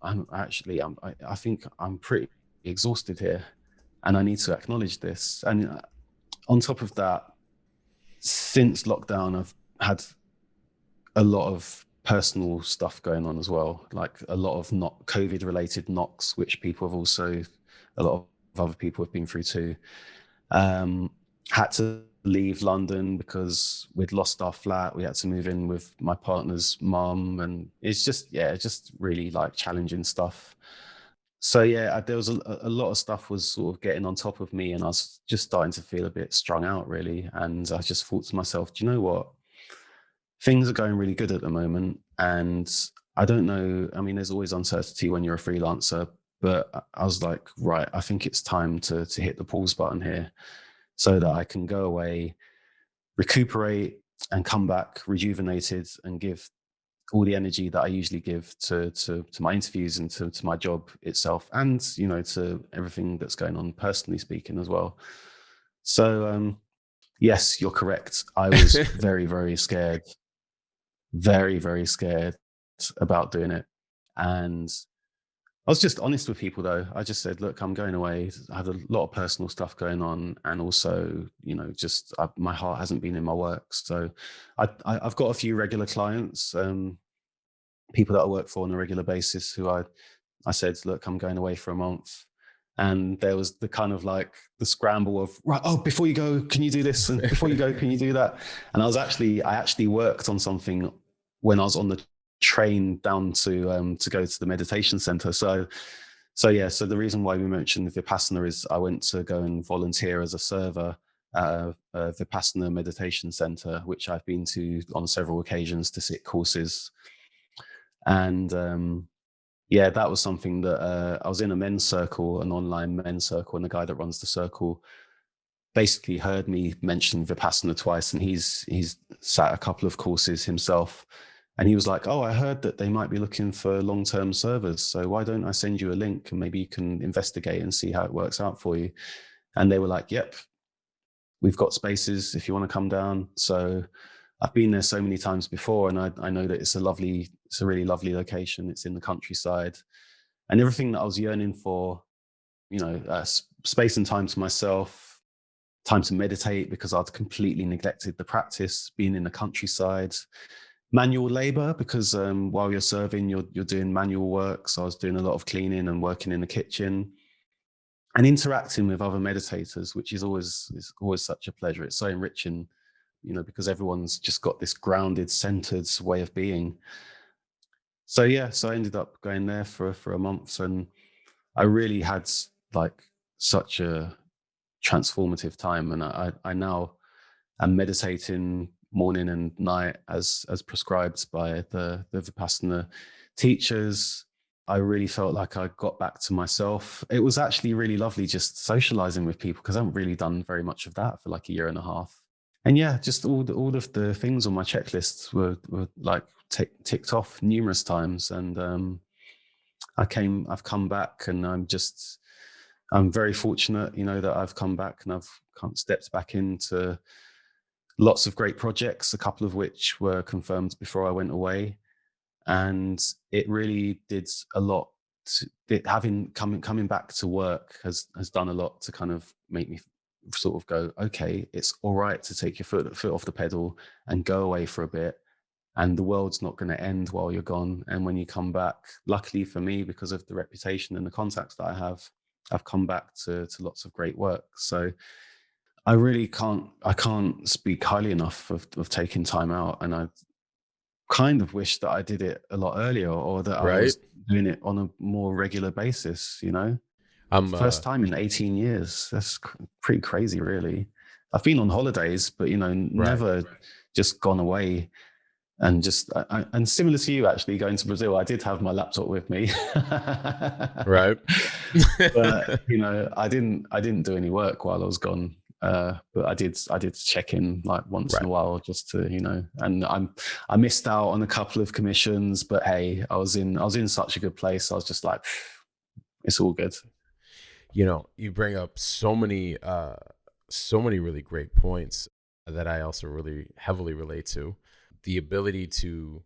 I think I'm pretty exhausted here, and I need to acknowledge this. And on top of that, since lockdown, I've had a lot of personal stuff going on as well, like a lot of not COVID related knocks, which a lot of other people have been through too. Had to leave London because we'd lost our flat. We had to move in with my partner's mum, and it's just really like challenging stuff. So yeah, there was a lot of stuff was sort of getting on top of me, and I was just starting to feel a bit strung out, really. And I just thought to myself, do you know what? Things are going really good at the moment, and I don't know. I mean, there's always uncertainty when you're a freelancer, but I was like, right, I think it's time to hit the pause button here, so that I can go away, recuperate, and come back rejuvenated and give all the energy that I usually give to my interviews and to my job itself, and to everything that's going on personally speaking as well. So yes, you're correct. I was very, very scared, very, very scared about doing it. And I was just honest with people though. I just said, look, I'm going away. I had a lot of personal stuff going on. And also, my heart hasn't been in my work. So I've got a few regular clients, people that I work for on a regular basis, who I said, look, I'm going away for a month. And there was the kind of like the scramble of, right, oh, before you go, can you do this? And before you go, can you do that? And I actually worked on something when I was on the train down to go to the meditation center. So yeah, so the reason why we mentioned Vipassana is I went to go and volunteer as a server at a Vipassana meditation center, which I've been to on several occasions to sit courses. And yeah, that was something that I was in a men's circle, an online men's circle, and the guy that runs the circle basically heard me mention Vipassana twice, and he's sat a couple of courses himself. And he was like, oh, I heard that they might be looking for long-term servers. So why don't I send you a link and maybe you can investigate and see how it works out for you? And they were like, yep, we've got spaces if you want to come down. So I've been there so many times before, and I know that it's a really lovely location. It's in the countryside, and everything that I was yearning for, space and time to myself, time to meditate, because I'd completely neglected the practice, being in the countryside, manual labor, because while you're serving, you're doing manual work. So I was doing a lot of cleaning and working in the kitchen and interacting with other meditators, which is always such a pleasure. It's so enriching, because everyone's just got this grounded, centered way of being. So yeah, so I ended up going there for a month, and I really had like such a transformative time. And I now am meditating morning and night as prescribed by the Vipassana teachers. I really felt like I got back to myself. It was actually really lovely just socializing with people, because I haven't really done very much of that for like a year and a half. And yeah, just all of the things on my checklist were like ticked off numerous times. And I've come back, and I'm very fortunate, that I've come back and I've stepped back into lots of great projects, a couple of which were confirmed before I went away. And it really did a lot coming back to work has done a lot to kind of make me sort of go, okay, it's all right to take your foot off the pedal and go away for a bit, and the world's not going to end while you're gone. And when you come back, luckily for me, because of the reputation and the contacts that I have, I've come back to lots of great work. So I really can't speak highly enough of taking time out. And I kind of wish that I did it a lot earlier, or that I Right. was doing it on a more regular basis, I'm First time in 18 years. That's pretty crazy, really. I've been on holidays, but, right. never just gone away. And and similar to you, actually, going to Brazil, I did have my laptop with me. Right. But I didn't do any work while I was gone. But I did check in like once in Right. a while, just to, and I missed out on a couple of commissions, but hey, I was in such a good place. I was just like, it's all good. You bring up so many really great points that I also really heavily relate to. The ability to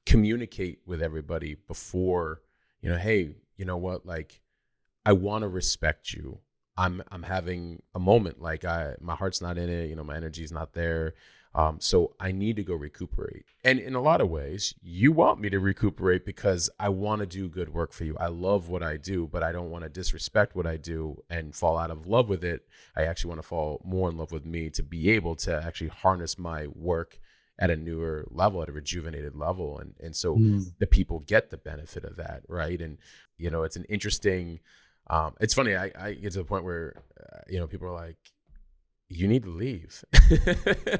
communicate with everybody before, hey, you know what, like, I want to respect you. I'm having a moment, like, my heart's not in it, my energy's not there. So I need to go recuperate. And in a lot of ways, you want me to recuperate because I want to do good work for you. I love what I do, but I don't want to disrespect what I do and fall out of love with it. I actually want to fall more in love with me to be able to actually harness my work at a newer level, at a rejuvenated level. And so Mm. the people get the benefit of that. Right. And, it's an interesting, it's funny. I get to the point where, people are like, you need to leave.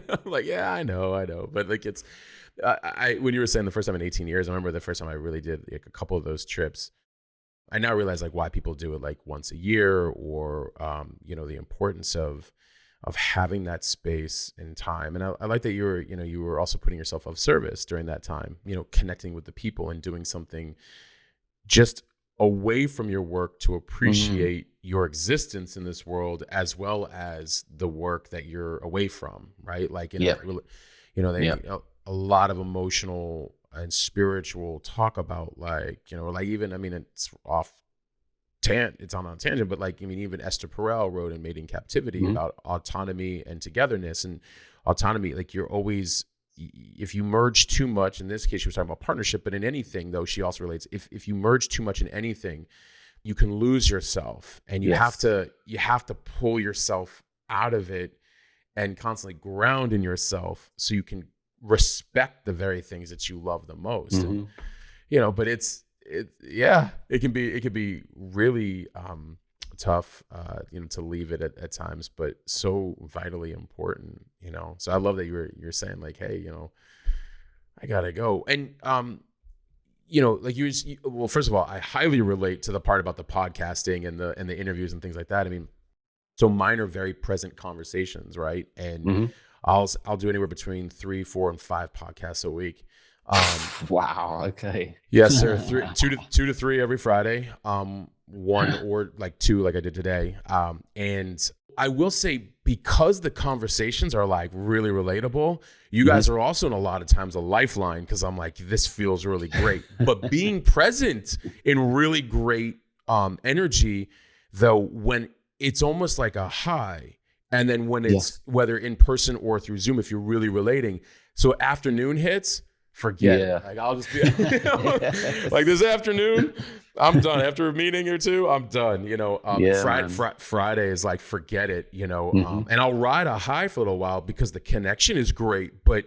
I'm like, yeah, I know. But like, it's, when you were saying the first time in 18 years, I remember the first time I really did like a couple of those trips. I now realize like why people do it like once a year, or, the importance of having that space and time. And I like that you were also putting yourself of service during that time, connecting with the people and doing something just away from your work to Mm. appreciate your existence in this world, as well as the work that you're away from, right? Like Yeah. Yeah. a lot of emotional and spiritual talk about, like, like, even, I mean, it's on a tangent, but like, I mean, even Esther Perel wrote in Made in Captivity Mhm. about autonomy and togetherness. And autonomy, like, you're always, if you merge too much, in this case she was talking about partnership, but in anything though, she also relates, if you merge too much in anything, you can lose yourself, and Yes. you have to pull yourself out of it and constantly ground in yourself so you can respect the very things that you love the most. And Mhm. but yeah, it can be really tough, to leave it at times, but so vitally important. So I love that you're saying like, hey, I gotta go. And like, well, first of all, I highly relate to the part about the podcasting and the interviews and things like that. I mean, so mine are very present conversations, right? And Mhm. I'll do anywhere between 3, 4, and 5 podcasts a week. Wow. Okay. Yes, sir. Two to three every Friday. One or like two, like I did today. And I will say, because the conversations are like really relatable, you Mhm. guys are also in a lot of times a lifeline, because I'm like, this feels really great. But being present in really great energy, though, when it's almost like a high, and then when it's, Yes. whether in person or through Zoom, if you're really relating, so afternoon hits, forget it. Yeah. Like, I'll just be like, this afternoon, I'm done. After a meeting or two, I'm done. Yeah, man. Friday is like, forget it. Mhm. And I'll ride a high for a little while because the connection is great, but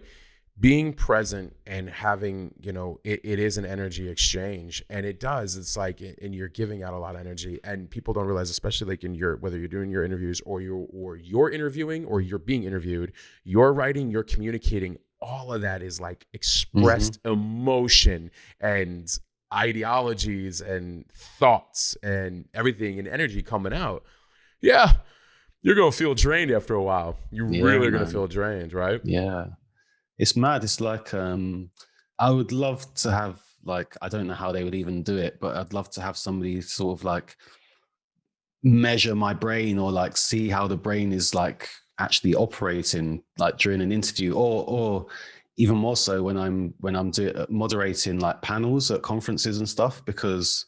being present and having, it is an energy exchange, and it does. It's like, and you're giving out a lot of energy, and people don't realize, especially like in whether you're doing your interviews, or you're interviewing, or you're being interviewed, you're writing, you're communicating. All of that is like Mhm. expressed emotion and ideologies and thoughts and everything, and energy coming out. Yeah, you're gonna feel drained after a while. You Yeah, really are gonna man. feel drained, right? Yeah. It's mad. It's like, I would love to have, like, I don't know how they would even do it, but I'd love to have somebody sort of like measure my brain, or like see how the brain is like actually operating, like during an interview, or even more so when I'm moderating like panels at conferences and stuff, because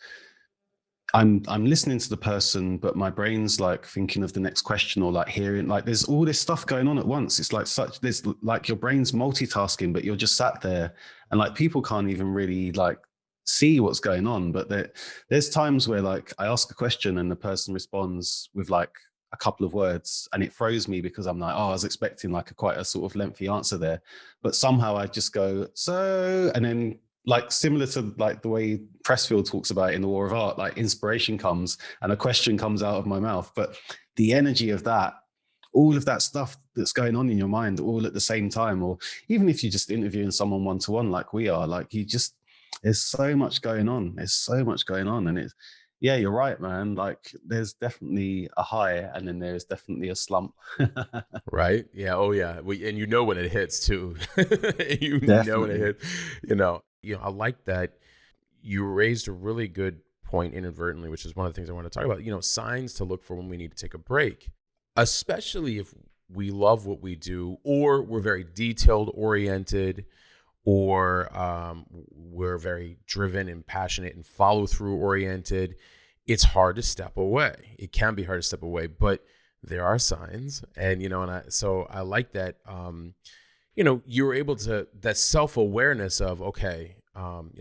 I'm listening to the person, but my brain's like thinking of the next question, or like hearing, like there's all this stuff going on at once. It's like there's like your brain's multitasking, but you're just sat there, and like people can't even really like see what's going on. But there's times where like I ask a question and the person responds with like a couple of words, and it throws me because I'm like, oh, I was expecting like quite a sort of lengthy answer there, but somehow I just go, so, and then like similar to like the way Pressfield talks about it in The War of Art, like inspiration comes and a question comes out of my mouth. But the energy of that, all of that stuff that's going on in your mind all at the same time, or even if you're just interviewing someone one-to-one like we are, like you just, there's so much going on. There's so much going on. And it's, yeah, you're right, man. Like there's definitely a high and then there's definitely a slump. Right? Yeah. Oh, yeah. And you know when it hits too. You know when it Definitely. hits. I like that you raised a really good point inadvertently, which is one of the things I want to talk about. Signs to look for when we need to take a break, especially if we love what we do, or we're very detailed oriented, or we're very driven and passionate and follow through oriented. It's hard to step away. It can be hard to step away, but there are signs. And I like that. You were able to, that self-awareness of, okay, I'm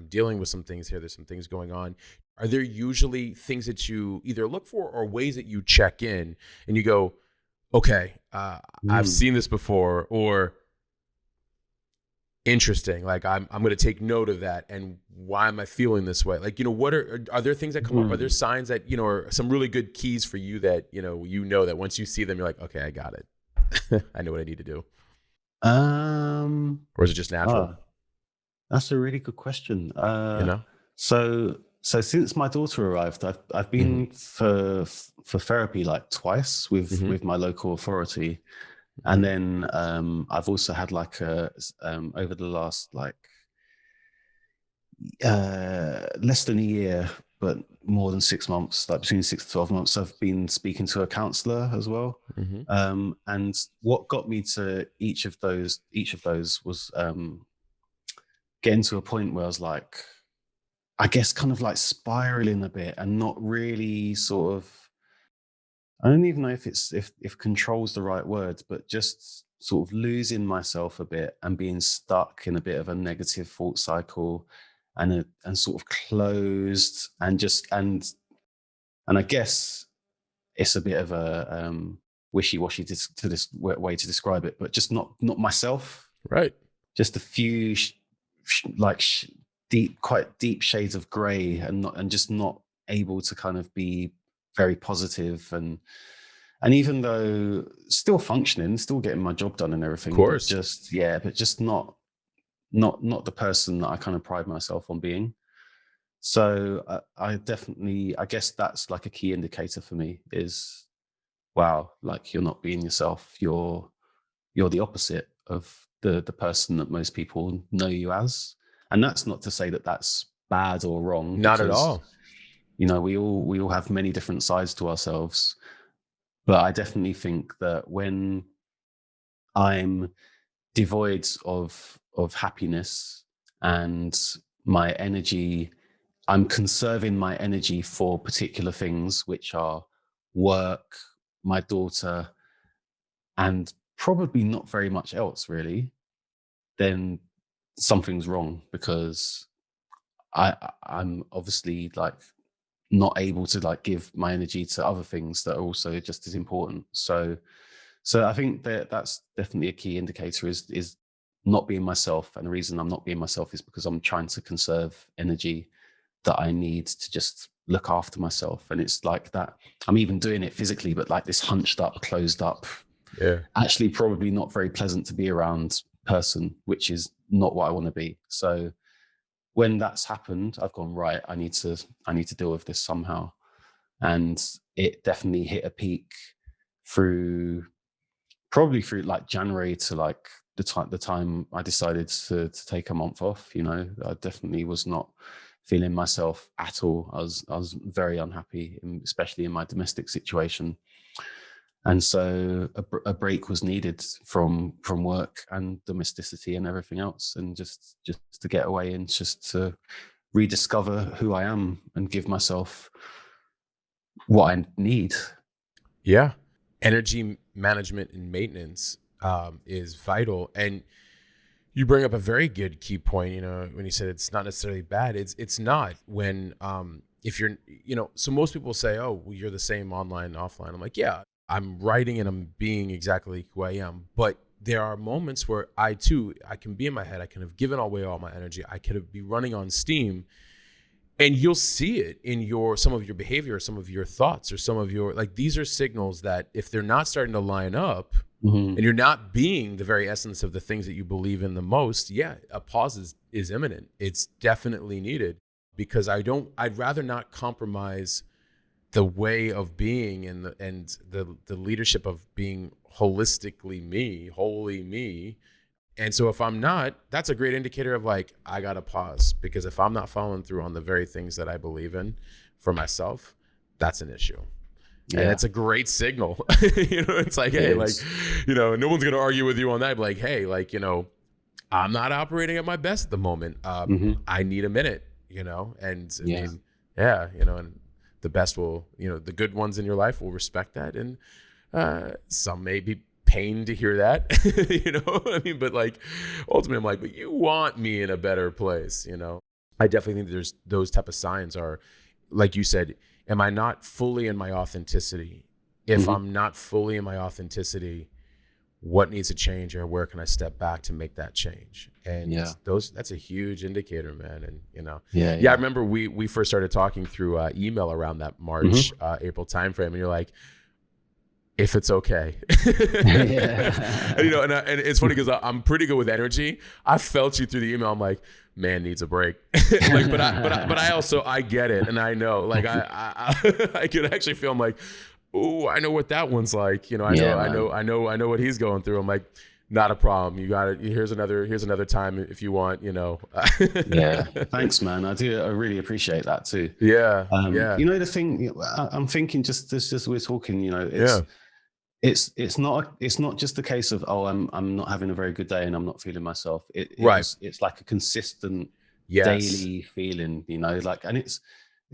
dealing with some things here. There's some things going on. Are there usually things that you either look for or ways that you check in and you go, okay, I've seen this before, or interesting, like I'm going to take note of that, and why am I feeling this way? Like, what are there things that come up? Are there signs that, are some really good keys for you that, that once you see them, you're like, okay, I got it. I know what I need to do. Or is it just natural? That's a really good question. You know? So since my daughter arrived, I've been for therapy like twice with my local authority, and then I've also had like over the last like less than a year, but more than 6 months, like between 6 to 12 months, I've been speaking to a counselor as well. And what got me to each of those was getting to a point where I was like, I guess kind of like spiraling a bit and not really sort of, I don't even know if control's the right word, but just sort of losing myself a bit and being stuck in a bit of a negative thought cycle, and sort of closed, and I guess it's a bit of a wishy-washy to this way to describe it, but just not myself. Right. Just a few quite deep shades of gray, and just not able to kind of be very positive, and even though still functioning, still getting my job done and everything, Of course. but just not the person that I kind of pride myself on being. So I definitely, I guess that's like a key indicator for me is, wow, like you're not being yourself. You're the opposite of the person that most people know you as. And that's not to say that that's bad or wrong, Not at because all. we all have many different sides to ourselves. But I definitely think that when I'm devoid of happiness, and my energy, I'm conserving my energy for particular things, which are work, my daughter, and probably not very much else really, then something's wrong, because I'm obviously like not able to like give my energy to other things that are also just as important. So I think that that's definitely a key indicator is not being myself. And the reason I'm not being myself is because I'm trying to conserve energy that I need to just look after myself. And it's like that. I'm even doing it physically, but like this hunched up, closed up, actually probably not very pleasant to be around person, which is not what I want to be. So when that's happened, I've gone, right, I need to deal with this somehow. And it definitely hit a peak probably through like January to like the time I decided to take a month off. I definitely was not feeling myself at all. I was very unhappy, especially in my domestic situation. And so a break was needed from work and domesticity and everything else, and just to get away and just to rediscover who I am and give myself what I need. Yeah. Energy management and maintenance is vital. And you bring up a very good key point, when you said it's not necessarily bad. It's not when, if you're, so most people say, oh, well, you're the same online, offline. I'm like, yeah, I'm writing and I'm being exactly who I am. But there are moments where I can be in my head. I can have given away all my energy. I could be running on steam. And you'll see it in some of your behavior, or some of your thoughts, or some of your, like, these are signals that if they're not starting to line up, Mm-hmm. and you're not being the very essence of the things that you believe in the most, yeah, a pause is imminent. It's definitely needed, because I'd rather not compromise the way of being and the leadership of being holistically me, wholly me. And so if I'm not, that's a great indicator of, like, I got to pause, because if I'm not following through on the very things that I believe in for myself, that's an issue. And Yeah, it's a great signal. It's like, it hey, like, is. no one's going to argue with you on that. Like, hey, like, I'm not operating at my best at the moment. Mm-hmm. I need a minute, and I Yeah, mean, yeah, and the best will, the good ones in your life will respect that. And some may be pained to hear that, I mean, but, like, ultimately I'm like, but you want me in a better place, I definitely think that there's those type of signs are, like you said, am I not fully in my authenticity? If mm-hmm. I'm not fully in my authenticity, what needs to change, or where can I step back to make that change? And Yeah, that's a huge indicator, man. And, yeah, yeah, I yeah. remember we first started talking through email around that March, Mm-hmm. April timeframe. And you're like, if it's okay. And, Yeah. and it's funny because I'm pretty good with energy. I felt you through the email. I'm like, man needs a break. Like, but I also, I get it. And I know, like, I could actually feel, I'm like, oh, I know what that one's like. Yeah, man. I know what he's going through. I'm like, not a problem. You got it. Here's another time if you want, Yeah, thanks, man. I really appreciate that too. Yeah. Yeah. The thing I'm thinking, just we're talking, Yeah. it's not just a case of, oh, I'm not having a very good day and I'm not feeling myself. Right. It's like a consistent Yes. daily feeling, like, and it's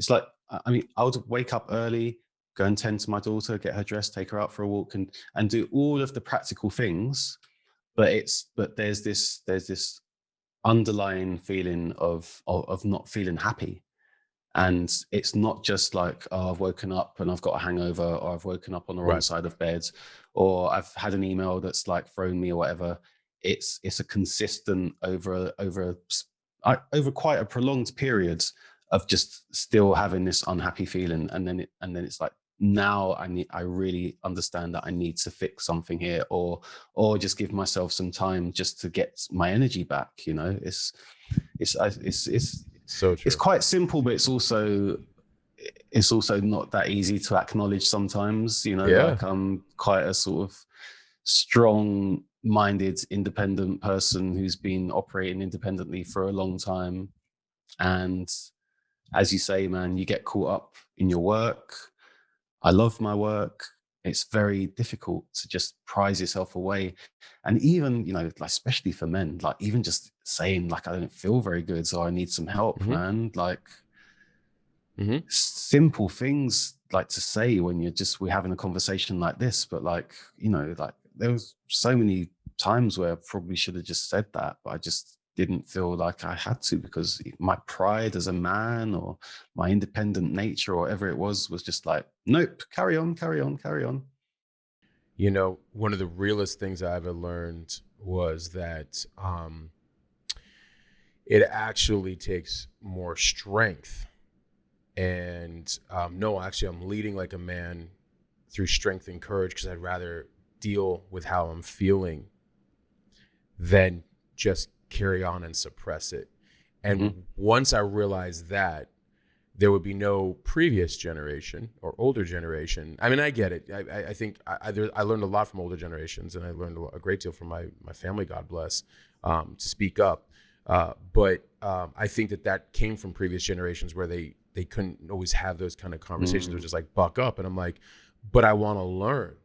like, I mean, I would wake up early, go and tend to my daughter, get her dressed, take her out for a walk, and do all of the practical things. But there's this underlying feeling of not feeling happy. And it's not just like, oh, I've woken up and I've got a hangover, or I've woken up on the wrong Right. side of bed, or I've had an email that's like thrown me or whatever. It's a consistent over quite a prolonged period of just still having this unhappy feeling. And then it's like, now I really understand that I need to fix something here, or just give myself some time just to get my energy back. It's So it's true. quite simple, but it's also not that easy to acknowledge sometimes. Yeah. Like, I'm quite a sort of strong minded independent person who's been operating independently for a long time. And as you say, man, you get caught up in your work. I love my work. It's very difficult to just prize yourself away. And even, like, especially for men, like, even just saying, like, I don't feel very good, so I need some help, Mm-hmm. man. Like, Mm-hmm. simple things like to say when we're having a conversation like this. But, like, like, there was so many times where I probably should have just said that, but I just didn't feel like I had to, because my pride as a man, or my independent nature, or whatever it was just like, nope, carry on, carry on, carry on. One of the realest things I ever learned was that it actually takes more strength. And no, actually, I'm leading like a man through strength and courage, because I'd rather deal with how I'm feeling than just carry on and suppress it. Hmm. And once I realized that, there would be no previous generation or older generation. I mean, I get it. I think I learned a lot from older generations, and I learned a great deal from my family, God bless, to speak up. But I think that came from previous generations, where they couldn't always have those kind of conversations. They're Mm. just like, buck up. And I'm like, but I want to learn.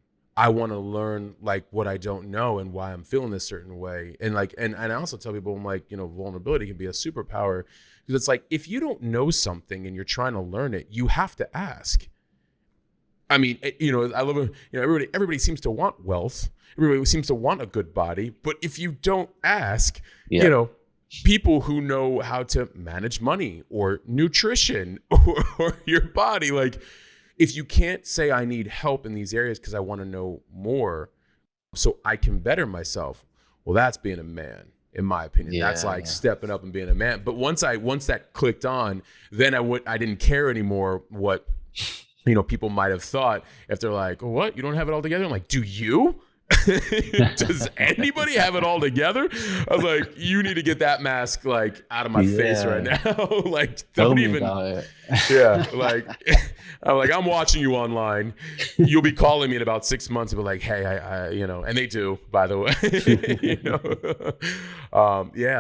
I want to learn like what I don't know and why I'm feeling this certain way. And like, and I also tell people, I'm like, vulnerability can be a superpower, because it's like, if you don't know something and you're trying to learn it, you have to ask. I mean, I love, everybody seems to want wealth. Everybody seems to want a good body. But if you don't ask, people who know how to manage money or nutrition or your body, like, if you can't say I need help in these areas because I want to know more so I can better myself, well, that's being a man, in my opinion. That's like stepping up and being a man. But once that clicked on, then I didn't care anymore what people might have thought. If they're like, oh, what? You don't have it all together? I'm like, do you? Does anybody have it all together? I was like, you need to get that mask like out of my face right now. Like, don't even. Like, I'm watching you online. You'll be calling me in about 6 months and be like, hey, I and they do, by the way.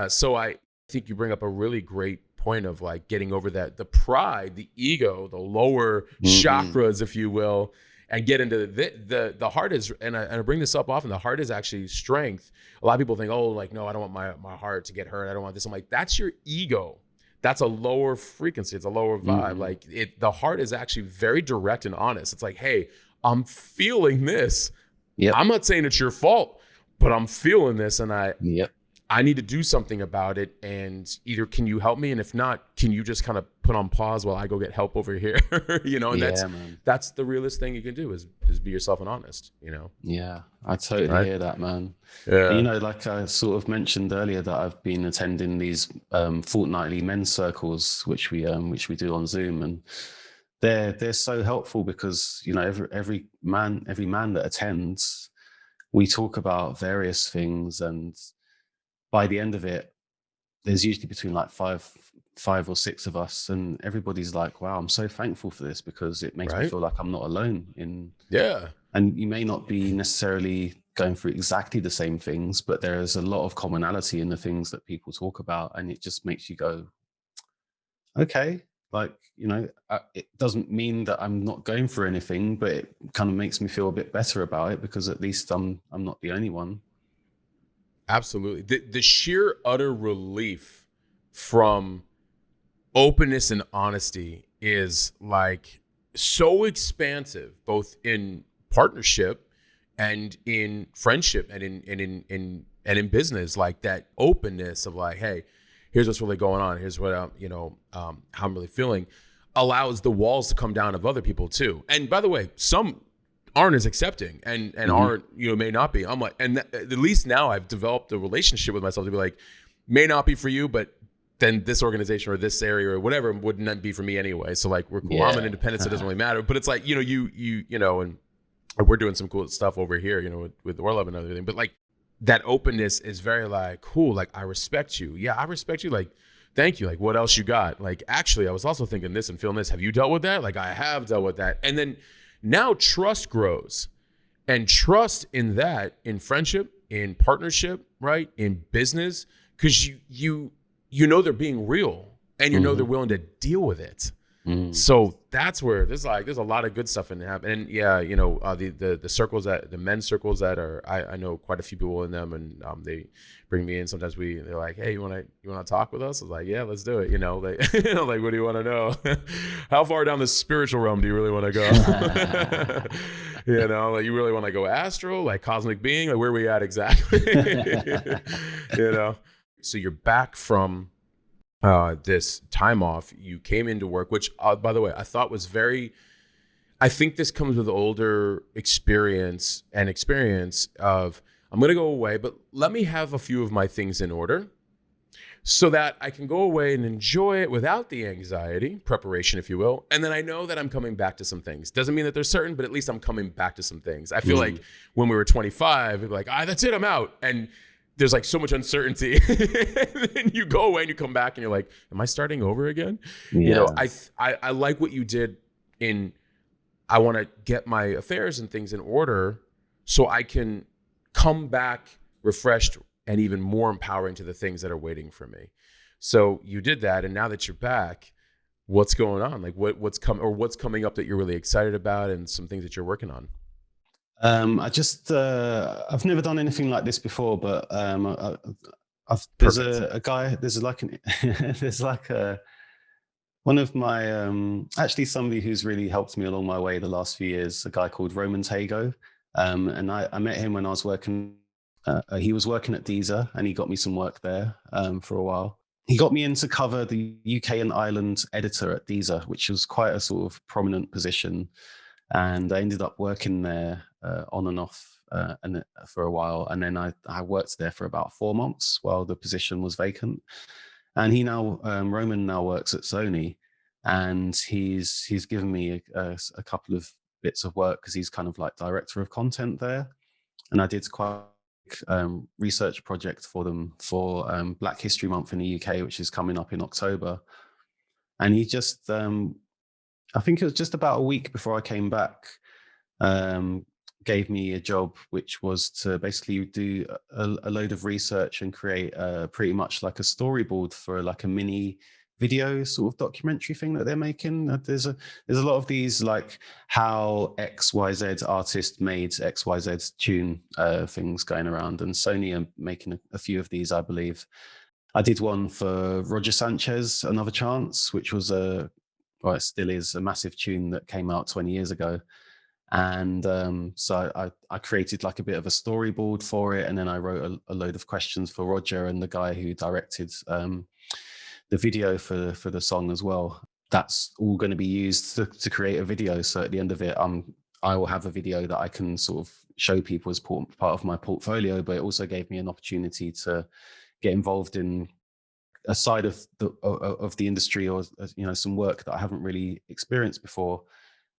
So I think you bring up a really great point of like getting over that, the pride, the ego, the lower chakras, if you will. And get into the heart is, and I bring this up often, the heart is actually strength. A lot of people think, oh, like, no, I don't want my heart to get hurt. I don't want this. I'm like, that's your ego. That's a lower frequency. It's a lower vibe. Like the heart is actually very direct and honest. It's like, hey, I'm feeling this. I'm not saying it's your fault, but I'm feeling this, and I need to do something about it. And either can you help me? And if not, can you just kind of put on pause while I go get help over here? And that's the realest thing you can do is be yourself and honest, Yeah, I totally hear that, man. Yeah. Like I sort of mentioned earlier that I've been attending these fortnightly men's circles, which we do on Zoom, and they're so helpful because, every man that attends, we talk about various things, and by the end of it, there's usually between like five or six of us, and everybody's like, wow, I'm so thankful for this because it makes me feel like I'm not alone in. Yeah. And you may not be necessarily going through exactly the same things, but there is a lot of commonality in the things that people talk about. And it just makes you go, okay, like, it doesn't mean that I'm not going through anything, but it kind of makes me feel a bit better about it because at least I'm not the only one. Absolutely. The sheer utter relief from openness and honesty is like so expansive, both in partnership and in friendship and in business. Like that openness of like, hey, here's what's really going on. Here's what how I'm really feeling, allows the walls to come down of other people too. And by the way, some aren't as accepting and aren't, may not be. I'm like, and at least now I've developed a relationship with myself to be like, may not be for you, but then this organization or this area or whatever would not be for me anyway. So like, we're cool. Yeah. I'm an independent, so it doesn't really matter. But it's like, and we're doing some cool stuff over here, with Orlove and everything. But like that openness is very like, cool. Like, I respect you. Yeah, I respect you. Like, thank you. Like, what else you got? Like, actually, I was also thinking this and feeling this. Have you dealt with that? Like, I have dealt with that. And then now trust grows, and trust in that, in friendship, in partnership, right? In business, because you they're being real, and they're willing to deal with it. So that's where there's a lot of good stuff in there. And the circles, the men's circles that are, I know quite a few people in them, and they bring me in. Sometimes they're like, hey, you want to talk with us? I was like, yeah, let's do it. Like, like, what do you want to know? How far down the spiritual realm do you really want to go? Like, you really want to go astral, like cosmic being? Like, where are we at exactly? So you're back from this time off. You came into work, which, by the way, I thought was I think this comes with older experience of, I'm going to go away, but let me have a few of my things in order so that I can go away and enjoy it without the anxiety, preparation, if you will. And then I know that I'm coming back to some things. Doesn't mean that they're certain, but at least I'm coming back to some things. I feel like when we were 25, we'd be like, that's it, I'm out. And there's like so much uncertainty. And then you go away and you come back and you're like, am I starting over again? Yeah. I like what you did I want to get my affairs and things in order so I can come back refreshed and even more empowering to the things that are waiting for me. So you did that. And now that you're back, what's going on? Like what's coming up that you're really excited about, and some things that you're working on? I just I've never done anything like this before, but there's Perfect. a guy, there's like an there's like a one of my actually somebody who's really helped me along my way the last few years, a guy called Roman Tago. And I met him when I was working. He was working at Deezer, and he got me some work there for a while. He got me in to cover the UK and Ireland editor at Deezer, which was quite a sort of prominent position. And I ended up working there on and off for a while. And then I worked there for about 4 months while the position was vacant. And Roman now works at Sony, and he's given me a couple of bits of work because he's kind of like director of content there. And I did quite research project for them for Black History Month in the UK, which is coming up in October. And he just, I think it was just about a week before I came back, um, gave me a job, which was to basically do a load of research and create pretty much like a storyboard for like a mini video sort of documentary thing that they're making. There's a lot of these like how XYZ artist made XYZ tune things going around, and Sony are making a few of these, I believe. I did one for Roger Sanchez, Another Chance, which was well, it still is a massive tune that came out 20 years ago. And so I created like a bit of a storyboard for it, and then I wrote a load of questions for Roger and the guy who directed the video for the song as well. That's all going to be used to create a video. So at the end of it, I will have a video that I can sort of show people as part of my portfolio. But it also gave me an opportunity to get involved in a side of the industry, or some work that I haven't really experienced before.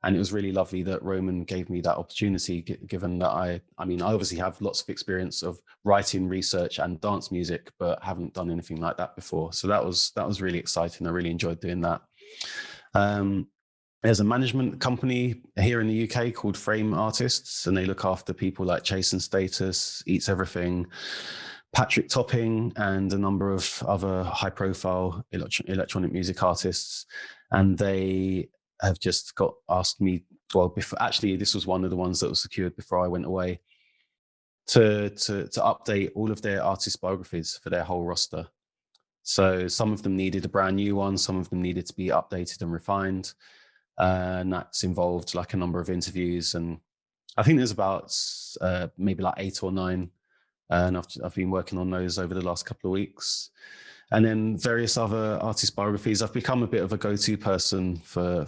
And it was really lovely that Roman gave me that opportunity, given that I obviously have lots of experience of writing, research, and dance music, but haven't done anything like that before. So that was really exciting. I really enjoyed doing that. There's a management company here in the UK called Frame Artists, and they look after people like Chase and Status, Eats Everything, Patrick Topping, and a number of other high-profile electronic music artists. And they have just asked me, well, actually, this was one of the ones that was secured before I went away, to update all of their artist biographies for their whole roster. So some of them needed a brand new one, some of them needed to be updated and refined. And that's involved like a number of interviews. And I think there's about maybe like 8 or 9. And I've been working on those over the last couple of weeks. And then various other artist biographies. I've become a bit of a go-to person for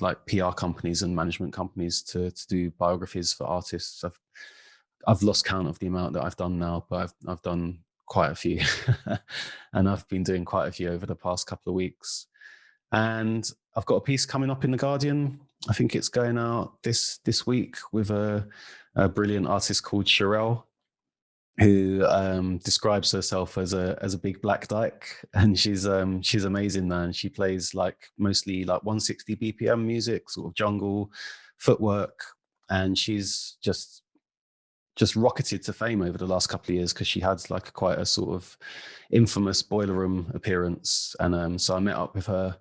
like PR companies and management companies to do biographies for artists. I've lost count of the amount that I've done now, but I've done quite a few. And I've been doing quite a few over the past couple of weeks. And I've got a piece coming up in The Guardian. I think it's going out this week with a brilliant artist called Sherelle, who describes herself as a big black dyke, and she's amazing, man. She plays like mostly like 160 BPM music, sort of jungle footwork, and she's just rocketed to fame over the last couple of years because she had like quite a sort of infamous Boiler Room appearance. And so I met up with her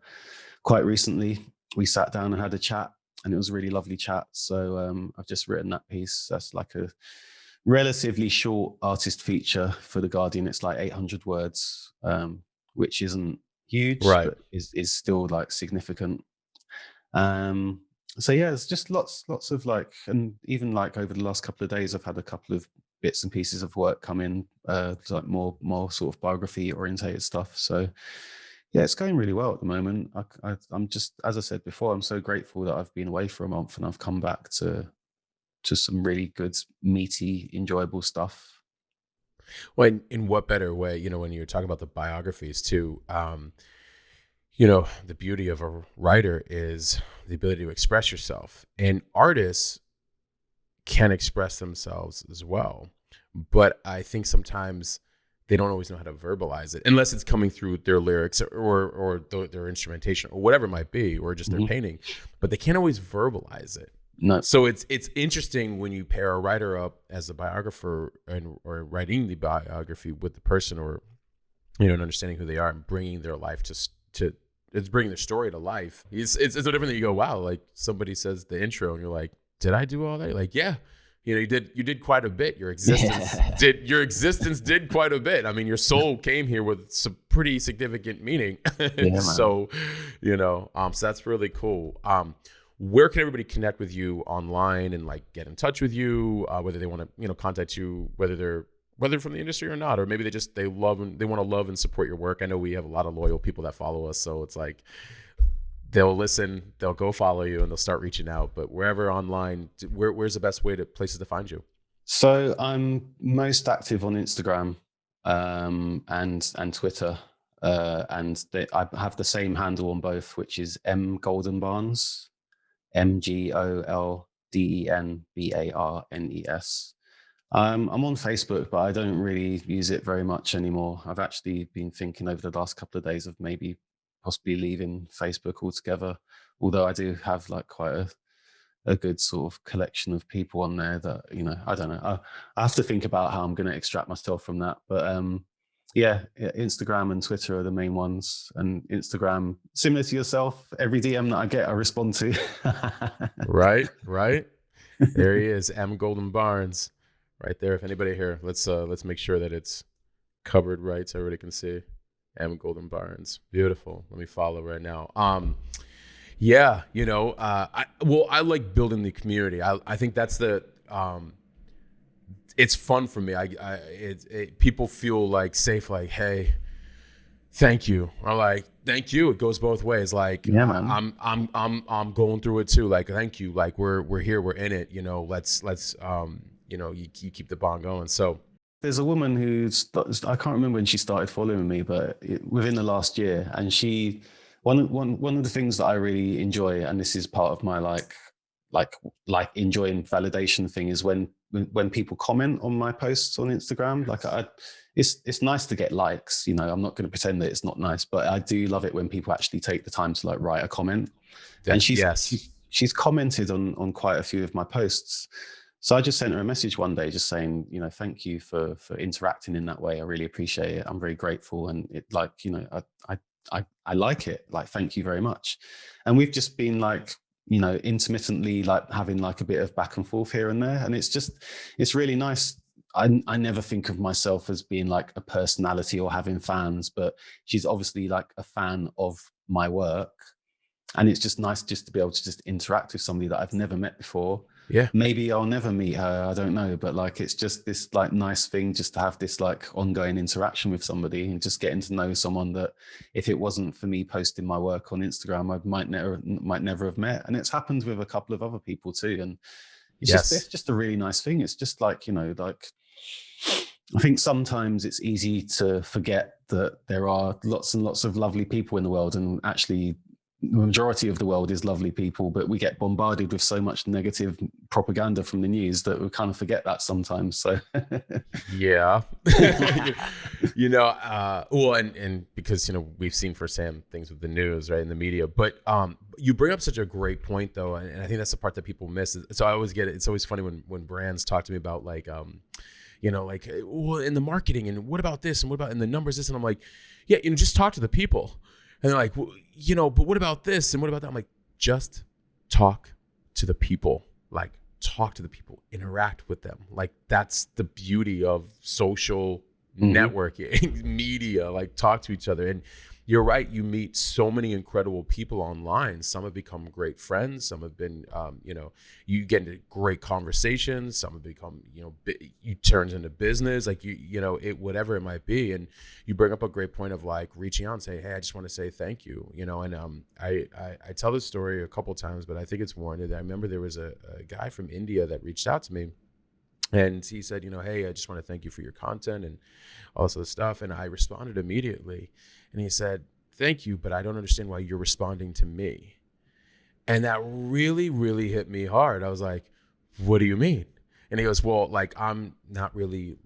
quite recently. We sat down and had a chat, and it was a really lovely chat. So I've just written that piece. That's like a relatively short artist feature for The Guardian. It's like 800 words, which isn't huge, Right. but is still like significant. So yeah, it's just lots of like, and even like over the last couple of days, I've had a couple of bits and pieces of work come in, like more sort of biography orientated stuff. So yeah, it's going really well at the moment. I'm just, as I said before, I'm so grateful that I've been away for a month and I've come back to some really good, meaty, enjoyable stuff. Well, in what better way, when you're talking about the biographies too, the beauty of a writer is the ability to express yourself, and artists can express themselves as well. But I think sometimes they don't always know how to verbalize it, unless it's coming through their lyrics or their instrumentation or whatever it might be, or just their painting, but they can't always verbalize it. No. So it's interesting when you pair a writer up as a biographer or writing the biography with the person, or and understanding who they are and bringing their life to it's bringing their story to life. It's so different that you go, wow, like somebody says the intro and you're like, did I do all that? You're like, yeah, you did quite a bit. Your existence did quite a bit. I mean, your soul came here with some pretty significant meaning. Yeah, man. So, so that's really cool. Where can everybody connect with you online and like get in touch with you? Whether they want to, contact you, whether they're from the industry or not, or maybe they want to love and support your work. I know we have a lot of loyal people that follow us, so it's like they'll listen, they'll go follow you, and they'll start reaching out. But wherever online, where's the best places to find you? So I'm most active on Instagram and Twitter, I have the same handle on both, which is mgoldenbarnes, MGOLDENBARNES. I'm on Facebook, but I don't really use it very much anymore. I've actually been thinking over the last couple of days of maybe possibly leaving Facebook altogether, although I do have like quite a good sort of collection of people on there that, I don't know. I have to think about how I'm going to extract myself from that. But yeah, Instagram and Twitter are the main ones. And Instagram, similar to yourself, every DM that I get, I respond to. Right. There he is, M. Golden Barnes, right there. If anybody here, let's make sure that it's covered right so everybody can see. M. Golden Barnes, beautiful. Let me follow right now. Yeah, I like building the community. I think that's it's fun for me. People feel like safe, like, hey, thank you. Or like, thank you. It goes both ways. Like, yeah, man. I'm going through it too. Like, thank you. Like, we're here, we're in it. Let's you keep the bond going. So there's a woman I can't remember when she started following me, but within the last year, and one of the things that I really enjoy, and this is part of my like enjoying validation thing, is when people comment on my posts on Instagram. Like it's nice to get likes, I'm not going to pretend that it's not nice, but I do love it when people actually take the time to like write a comment. And she's commented on quite a few of my posts. So I just sent her a message one day just saying, thank you for interacting in that way. I really appreciate it. I'm very grateful. And it like, I like it. Like, thank you very much. And we've just been like, intermittently like having like a bit of back and forth here and there. And it's really nice. I never think of myself as being like a personality or having fans, but she's obviously like a fan of my work. And it's just nice just to be able to just interact with somebody that I've never met before. Yeah. Maybe I'll never meet her. I don't know. But like, it's just this like nice thing just to have this like ongoing interaction with somebody and just getting to know someone that if it wasn't for me posting my work on Instagram, I might never have met. And it's happened with a couple of other people too. And it's just a really nice thing. It's just like, like, I think sometimes it's easy to forget that there are lots and lots of lovely people in the world, and actually the majority of the world is lovely people, but we get bombarded with so much negative propaganda from the news that we kind of forget that sometimes. So yeah. Well, and because, we've seen firsthand things with the news, right, in the media, but you bring up such a great point though. And I think that's the part that people miss. So I always get it. It's always funny when brands talk to me about like, like, well, in the marketing and what about this and what about in the numbers, this, and I'm like, yeah, just talk to the people. And they're like, well, but what about this and what about that? I'm like, just talk to the people. Like, talk to the people, interact with them. Like, that's the beauty of social networking, media. Like, talk to each other. And you're right. You meet so many incredible people online. Some have become great friends. Some have been, you get into great conversations. Some have become, you turn into business, like whatever it might be. And you bring up a great point of like reaching out and say, hey, I just want to say thank you, and I tell this story a couple of times, but I think it's warranted. I remember there was a guy from India that reached out to me. And he said, hey, I just want to thank you for your content and all this other stuff. And I responded immediately. And he said, thank you, but I don't understand why you're responding to me. And that really, really hit me hard. I was like, what do you mean? And he goes, well, like, I'm not really,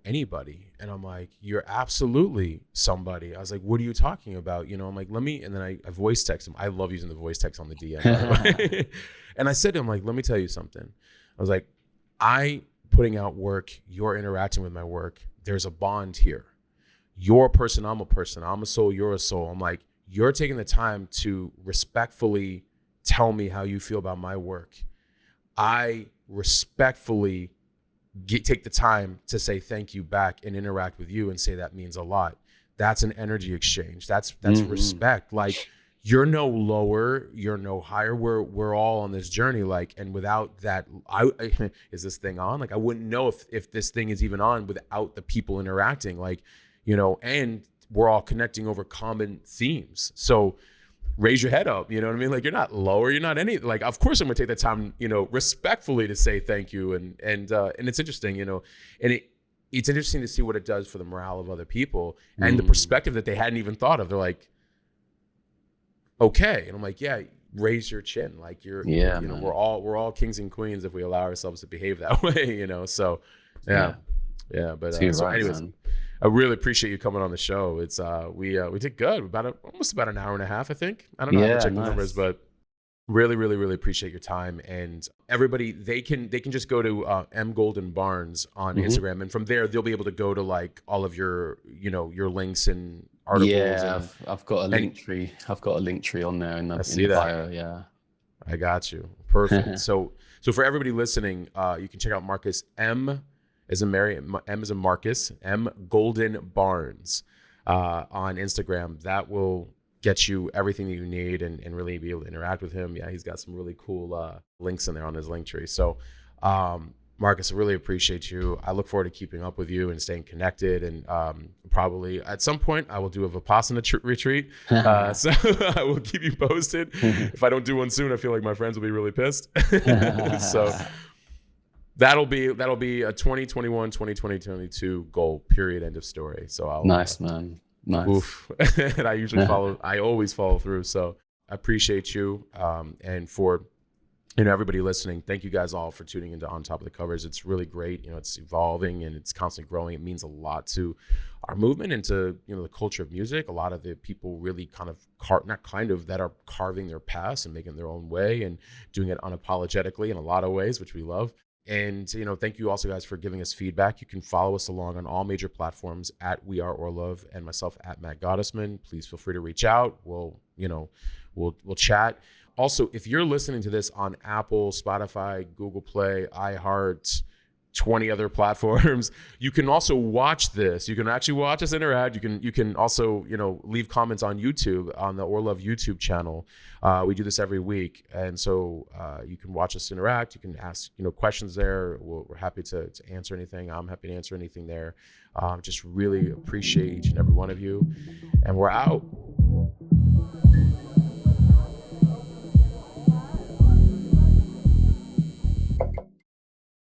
anybody. And I'm like, you're absolutely somebody. I was like, what are you talking about? I'm like, and then I voice text him. I love using the voice text on the DM. By the way. And I said to him, like, let me tell you something. I was like, putting out work, you're interacting with my work. There's a bond here. You're a person, I'm a person. I'm a soul, you're a soul. I'm like, you're taking the time to respectfully tell me how you feel about my work. I respectfully take the time to say thank you back and interact with you and say that means a lot. That's an energy exchange. That's respect. Like, you're no lower, you're no higher. We're all on this journey. Like, and without that, is this thing on? Like, I wouldn't know if this thing is even on without the people interacting. Like, you know, and we're all connecting over common themes. So raise your head up, you know what I mean? Like, you're not lower, you're not any, like, of course I'm gonna take the time, you know, respectfully to say thank you. And it's interesting, you know, and it's interesting to see what it does for the morale of other people and the perspective that they hadn't even thought of. They're like, okay. And I'm like, yeah, raise your chin. Like, you know, we're all kings and queens if we allow ourselves to behave that way, you know? So yeah. But so anyways, man. I really appreciate you coming on the show. It's we did good, almost about an hour and a half, I think. I don't know how to check the numbers, but really, really, really appreciate your time. And everybody, they can just go to M Golden Barnes on Instagram, and from there they'll be able to go to like all of your, you know, your links and articles. Yeah, I've got a link tree. I've got a link tree on there in the bio. Yeah, I got you. Perfect. So for everybody listening, you can check out Marcus M as in Mary, M as in Marcus, M Golden Barnes on Instagram. That will get you everything that you need and really be able to interact with him. Yeah, he's got some really cool links in there on his link tree. So Marcus, I really appreciate you. I look forward to keeping up with you and staying connected. And probably at some point I will do a Vipassana retreat. So I will keep you posted. If I don't do one soon, I feel like my friends will be really pissed. So that'll be a 2021, 2022 goal, period, end of story. So I'll nice, man. Nice. Oof. And I always follow through. So I appreciate you. And for, you know, everybody listening, thank you guys all for tuning into On Top of the Covers. It's really great. You know, it's evolving and it's constantly growing. It means a lot to our movement and to, you know, the culture of music. A lot of the people really kind of that are carving their past and making their own way and doing it unapologetically in a lot of ways, which we love. And, you know, thank you also guys for giving us feedback. You can follow us along on all major platforms at We Are Orlove and myself at Matt Gottesman. Please feel free to reach out. We'll chat. Also, if you're listening to this on Apple, Spotify, Google Play, iHeart, 20 other platforms, you can also watch this. You can actually watch us interact. You can also, you know, leave comments on YouTube, on the Orlove YouTube channel. We do this every week. And so you can watch us interact. You can ask, you know, questions there. We're happy to answer anything. I'm happy to answer anything there. Just really appreciate each and every one of you. And we're out.